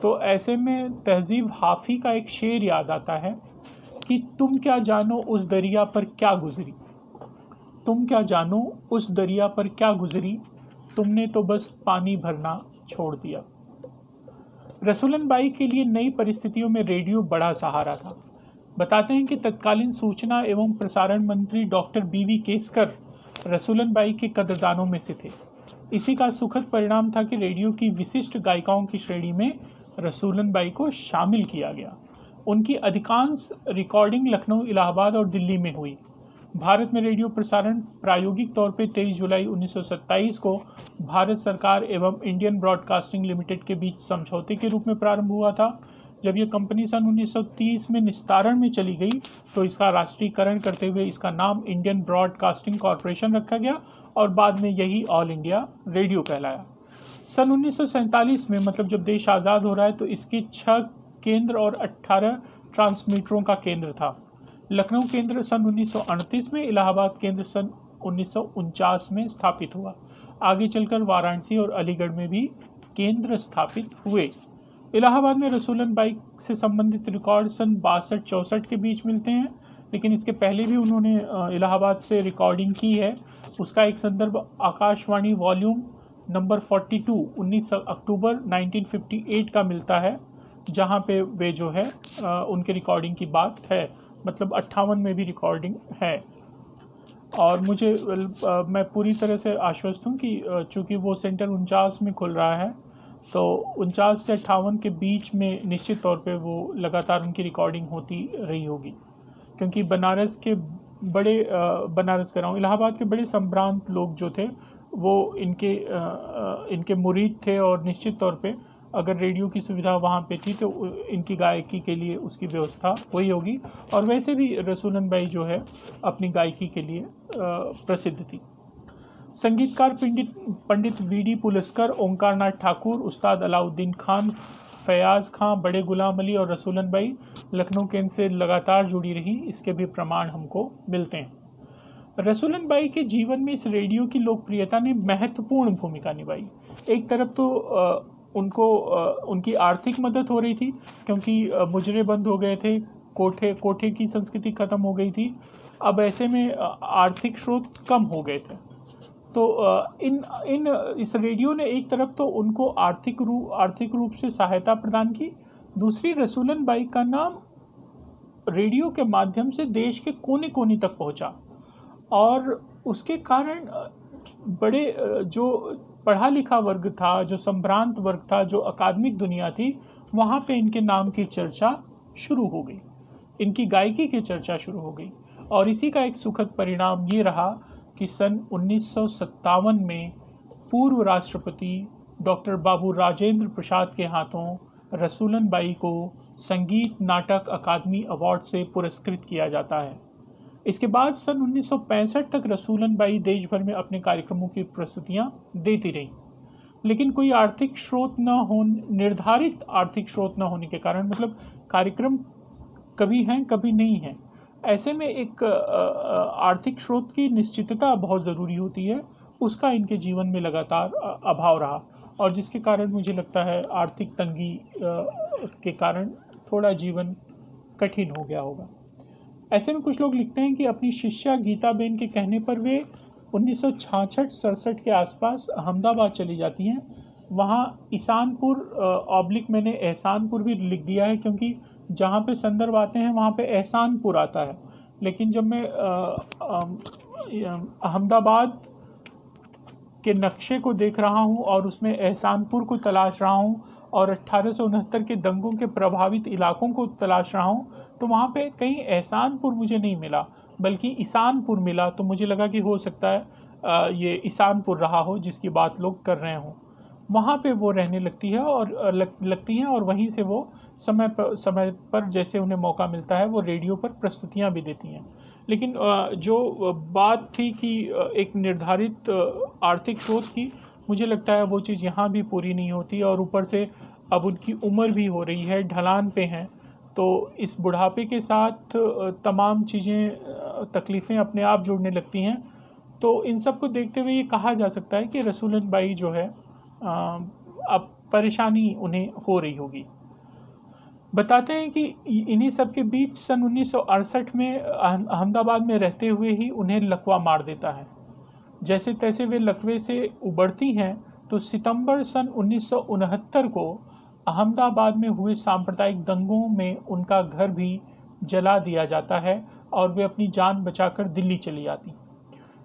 तो ऐसे में तहज़ीब हाफ़ी का एक शेर याद आता है कि तुम क्या जानो उस दरिया पर क्या गुज़री, तुम क्या जानो उस दरिया पर क्या गुज़री, तुमने तो बस पानी भरना छोड़ दिया। रसूलन बाई के लिए नई परिस्थितियों में रेडियो बड़ा सहारा था। बताते हैं कि तत्कालीन सूचना एवं प्रसारण मंत्री डॉक्टर बीवी केसकर रसूलन बाई के कदरदानों में से थे। इसी का सुखद परिणाम था कि रेडियो की विशिष्ट गायिकाओं की श्रेणी में रसूलन बाई को शामिल किया गया। उनकी अधिकांश रिकॉर्डिंग लखनऊ, इलाहाबाद और दिल्ली में हुई। भारत में रेडियो प्रसारण प्रायोगिक तौर पर 23 जुलाई 1927 को भारत सरकार एवं इंडियन ब्रॉडकास्टिंग लिमिटेड के बीच समझौते के रूप में प्रारंभ हुआ था। जब यह कंपनी सन 1930 में निस्तारण में चली गई तो इसका राष्ट्रीयकरण करते हुए इसका नाम इंडियन ब्रॉडकास्टिंग कॉरपोरेशन रखा गया और बाद में यही ऑल इंडिया रेडियो कहलाया। सन 1947 में, मतलब जब देश आज़ाद हो रहा है, तो इसके 6 केंद्र और 18 ट्रांसमीटरों का केंद्र था। लखनऊ केंद्र सन 1938 में, इलाहाबाद केंद्र सन 1949 में स्थापित हुआ। आगे चलकर वाराणसी और अलीगढ़ में भी केंद्र स्थापित हुए। इलाहाबाद में रसूलन बाई से संबंधित रिकॉर्ड सन 62-64 के बीच मिलते हैं, लेकिन इसके पहले भी उन्होंने इलाहाबाद से रिकॉर्डिंग की है। उसका एक संदर्भ आकाशवाणी वॉल्यूम नंबर 42 19 अक्टूबर 1958 का मिलता है, जहाँ पे वे जो है उनके रिकॉर्डिंग की बात है, मतलब 58 में भी रिकॉर्डिंग है। और मैं पूरी तरह से आश्वस्त हूँ कि चूँकि वो सेंटर 49 में खुल रहा है तो 49 से 58 के बीच में निश्चित तौर पे वो लगातार उनकी रिकॉर्डिंग होती रही होगी, क्योंकि बनारस कह रहा हूँ, इलाहाबाद के बड़े संभ्रांत लोग जो थे वो इनके मुरीद थे और निश्चित तौर पे अगर रेडियो की सुविधा वहाँ पे थी तो इनकी गायकी के लिए उसकी व्यवस्था हुई होगी। और वैसे भी रसूलन बाई जो है अपनी गायकी के लिए प्रसिद्ध थी। संगीतकार पंडित वीडी पुलस्कर, ओंकारनाथ ठाकुर, उस्ताद अलाउद्दीन खान, फयाज़ खां, बड़े गुलाम अली और रसूलन बाई लखनऊ केंद्र से लगातार जुड़ी रही, इसके भी प्रमाण हमको मिलते हैं। रसूलन बाई के जीवन में इस रेडियो की लोकप्रियता ने महत्वपूर्ण भूमिका निभाई। एक तरफ तो उनकी आर्थिक मदद हो रही थी, क्योंकि मुजरे बंद हो गए थे, कोठे की संस्कृति खत्म हो गई थी। अब ऐसे में आर्थिक स्रोत कम हो गए थे। तो इन इन इस रेडियो ने एक तरफ तो उनको आर्थिक रूप से सहायता प्रदान की, दूसरी रसूलन बाई का नाम रेडियो के माध्यम से देश के कोने कोने तक पहुंचा, और उसके कारण बड़े जो पढ़ा लिखा वर्ग था, जो संभ्रांत वर्ग था, जो अकादमिक दुनिया थी, वहाँ पे इनके नाम की चर्चा शुरू हो गई, इनकी गायकी की चर्चा शुरू हो गई। और इसी का एक सुखद परिणाम ये रहा कि सन 1957 में पूर्व राष्ट्रपति डॉक्टर बाबू राजेंद्र प्रसाद के हाथों रसूलन बाई को संगीत नाटक अकादमी अवार्ड से पुरस्कृत किया जाता है। इसके बाद सन 1965 तक रसूलन बाई देश भर में अपने कार्यक्रमों की प्रस्तुतियां देती रहीं, लेकिन कोई निर्धारित आर्थिक स्रोत न होने के कारण, मतलब कार्यक्रम कभी हैं कभी नहीं हैं, ऐसे में एक आर्थिक स्रोत की निश्चितता बहुत ज़रूरी होती है, उसका इनके जीवन में लगातार अभाव रहा, और जिसके कारण मुझे लगता है आर्थिक तंगी के कारण थोड़ा जीवन कठिन हो गया होगा। ऐसे में कुछ लोग लिखते हैं कि अपनी शिष्या गीताबेन के कहने पर वे 1966-67 के आसपास अहमदाबाद चली जाती हैं। वहाँ ईसानपुर मैंने एहसानपुर भी लिख दिया है, क्योंकि जहाँ पे संदर्भ आते हैं वहाँ पे एहसानपुर आता है, लेकिन जब मैं अहमदाबाद के नक्शे को देख रहा हूँ और उसमें एहसानपुर को तलाश रहा हूँ और 1869 के दंगों के प्रभावित इलाकों को तलाश रहा हूँ, तो वहाँ पे कहीं एहसानपुर मुझे नहीं मिला, बल्कि ईसानपुर मिला। तो मुझे लगा कि हो सकता है ये ईसानपुर रहा हो जिसकी बात लोग कर रहे हों। वहाँ पे वो रहने लगती है और लगती हैं, और वहीं से वो समय पर जैसे उन्हें मौका मिलता है वो रेडियो पर प्रस्तुतियाँ भी देती हैं। लेकिन जो बात थी कि एक निर्धारित आर्थिक स्रोत की, मुझे लगता है वो चीज़ यहाँ भी पूरी नहीं होती, और ऊपर से अब उनकी उम्र भी हो रही है, ढलान पे हैं, तो इस बुढ़ापे के साथ तमाम चीज़ें तकलीफ़ें अपने आप जुड़ने लगती हैं। तो इन सब को देखते हुए ये कहा जा सकता है कि रसूलन बाई जो है अब परेशानी उन्हें हो रही होगी। बताते हैं कि इन्हीं सब के बीच सन 1968 में अहमदाबाद में रहते हुए ही उन्हें लकवा मार देता है। जैसे तैसे वे लकवे से उबरती हैं, तो सितंबर सन 1969 को अहमदाबाद में हुए सांप्रदायिक दंगों में उनका घर भी जला दिया जाता है और वे अपनी जान बचाकर दिल्ली चली जाती।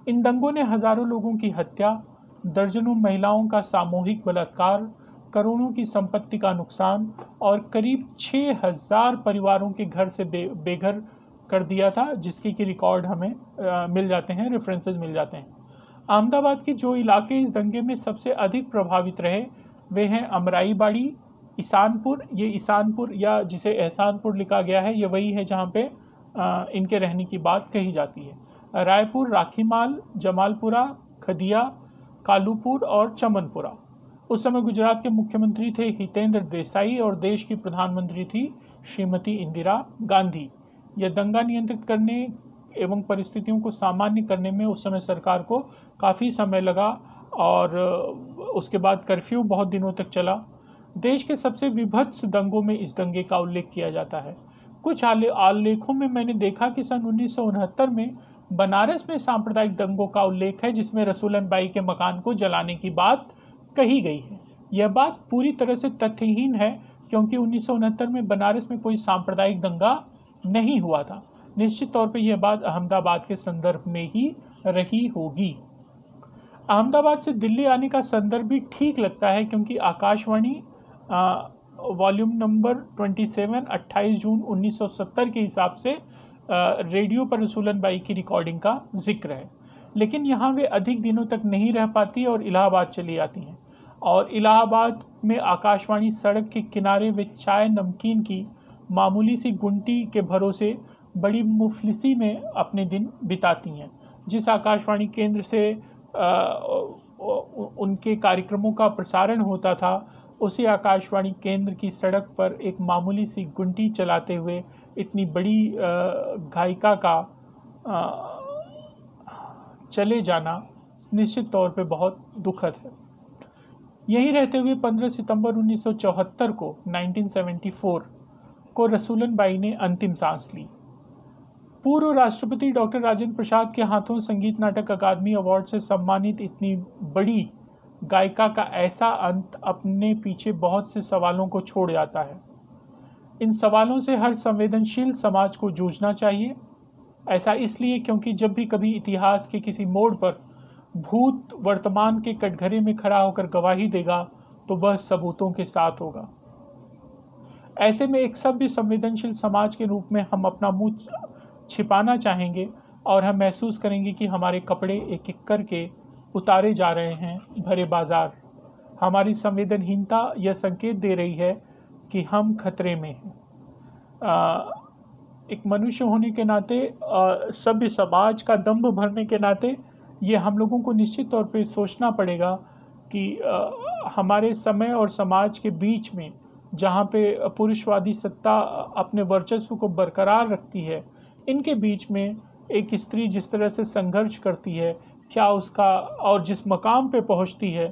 इन दंगों ने हजारों लोगों की हत्या, दर्जनों महिलाओं का सामूहिक बलात्कार, करोड़ों की संपत्ति का नुकसान और करीब 6000 परिवारों के घर से बेघर कर दिया था, जिसके की रिकॉर्ड हमें मिल जाते हैं, रेफरेंसेस मिल जाते हैं। अहमदाबाद के जो इलाके इस दंगे में सबसे अधिक प्रभावित रहे वे हैं अमराई बाड़ी, ईसानपुर, ये ईसानपुर या जिसे एहसानपुर लिखा गया है ये वही है जहाँ पे इनके रहने की बात कही जाती है, रायपुर, राखीमाल, जमालपुरा, खदिया, कालूपुर और चमनपुरा। उस समय गुजरात के मुख्यमंत्री थे हितेंद्र देसाई और देश की प्रधानमंत्री थी श्रीमती इंदिरा गांधी। यह दंगा नियंत्रित करने एवं परिस्थितियों को सामान्य करने में उस समय सरकार को काफ़ी समय लगा, और उसके बाद कर्फ्यू बहुत दिनों तक चला। देश के सबसे विभत्स दंगों में इस दंगे का उल्लेख किया जाता है। कुछ आलेखों में मैंने देखा कि सन 1969 में बनारस में सांप्रदायिक दंगों का उल्लेख है, जिसमें रसूलन बाई के मकान को जलाने की बात कही गई है। यह बात पूरी तरह से तथ्यहीन है, क्योंकि 1969 में बनारस में कोई सांप्रदायिक दंगा नहीं हुआ था। निश्चित तौर पर यह बात अहमदाबाद के संदर्भ में ही रही होगी। अहमदाबाद से दिल्ली आने का संदर्भ भी ठीक लगता है, क्योंकि आकाशवाणी वॉल्यूम नंबर 27 28 जून 1970 के हिसाब से रेडियो पर रसूलन बाई की रिकॉर्डिंग का जिक्र है। लेकिन यहाँ वे अधिक दिनों तक नहीं रह पाती और इलाहाबाद चली आती हैं, और इलाहाबाद में आकाशवाणी सड़क के किनारे वे चाय नमकीन की मामूली सी गुंटी के भरोसे बड़ी मुफलिसी में अपने दिन बिताती हैं। जिस आकाशवाणी केंद्र से उनके कार्यक्रमों का प्रसारण होता था, उसी आकाशवाणी केंद्र की सड़क पर एक मामूली सी गुंटी चलाते हुए इतनी बड़ी गायिका का चले जाना निश्चित तौर पे बहुत दुखद है। यहीं रहते हुए 15 सितंबर 1974 को 1974 को रसूलन बाई ने अंतिम सांस ली। पूर्व राष्ट्रपति डॉक्टर राजेंद्र प्रसाद के हाथों संगीत नाटक अकादमी अवार्ड से सम्मानित इतनी बड़ी गायिका का ऐसा अंत अपने पीछे बहुत से सवालों को छोड़ जाता है। इन सवालों से हर संवेदनशील समाज को जूझना चाहिए। ऐसा इसलिए क्योंकि जब भी कभी इतिहास के किसी मोड़ पर भूत वर्तमान के कटघरे में खड़ा होकर गवाही देगा तो वह सबूतों के साथ होगा। ऐसे में एक सभ्य संवेदनशील समाज के रूप में हम अपना मुंह छिपाना चाहेंगे और हम महसूस करेंगे कि हमारे कपड़े एक एक करके उतारे जा रहे हैं भरे बाजार। हमारी संवेदनहीनता यह संकेत दे रही है कि हम खतरे में हैं। एक मनुष्य होने के नाते, सभ्य समाज का दंभ भरने के नाते ये हम लोगों को निश्चित तौर पे सोचना पड़ेगा कि हमारे समय और समाज के बीच में जहाँ पे पुरुषवादी सत्ता अपने वर्चस्व को बरकरार रखती है, इनके बीच में एक स्त्री जिस तरह से संघर्ष करती है, क्या उसका और जिस मकाम पे पहुंचती है,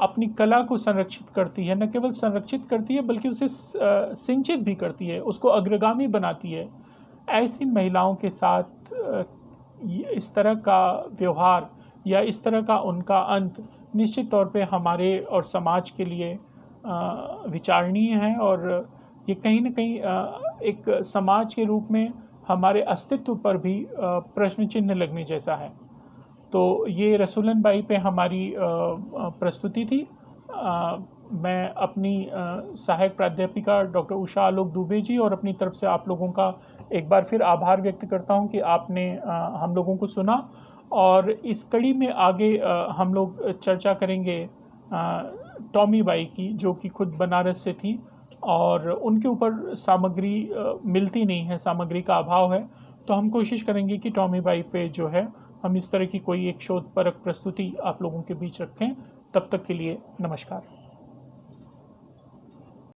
अपनी कला को संरक्षित करती है, न केवल संरक्षित करती है बल्कि उसे सिंचित भी करती है, उसको अग्रगामी बनाती है। ऐसी महिलाओं के साथ इस तरह का व्यवहार या इस तरह का उनका अंत निश्चित तौर पे हमारे और समाज के लिए विचारणीय है और ये कहीं न कहीं एक समाज के रूप में हमारे अस्तित्व पर भी प्रश्न चिन्ह लगने जैसा है। तो ये रसूलन बाई पे हमारी प्रस्तुति थी। मैं अपनी सहायक प्राध्यापिका डॉक्टर उषा आलोक दुबे जी और अपनी तरफ से आप लोगों का एक बार फिर आभार व्यक्त करता हूं कि आपने हम लोगों को सुना। और इस कड़ी में आगे हम लोग चर्चा करेंगे टॉमी बाई की, जो कि खुद बनारस से थी और उनके ऊपर सामग्री मिलती नहीं है, सामग्री का अभाव है। तो हम कोशिश करेंगे कि टॉमी बाई पे जो है हम इस तरह की कोई एक शोधपरक प्रस्तुति आप लोगों के बीच रखें। तब तक के लिए नमस्कार।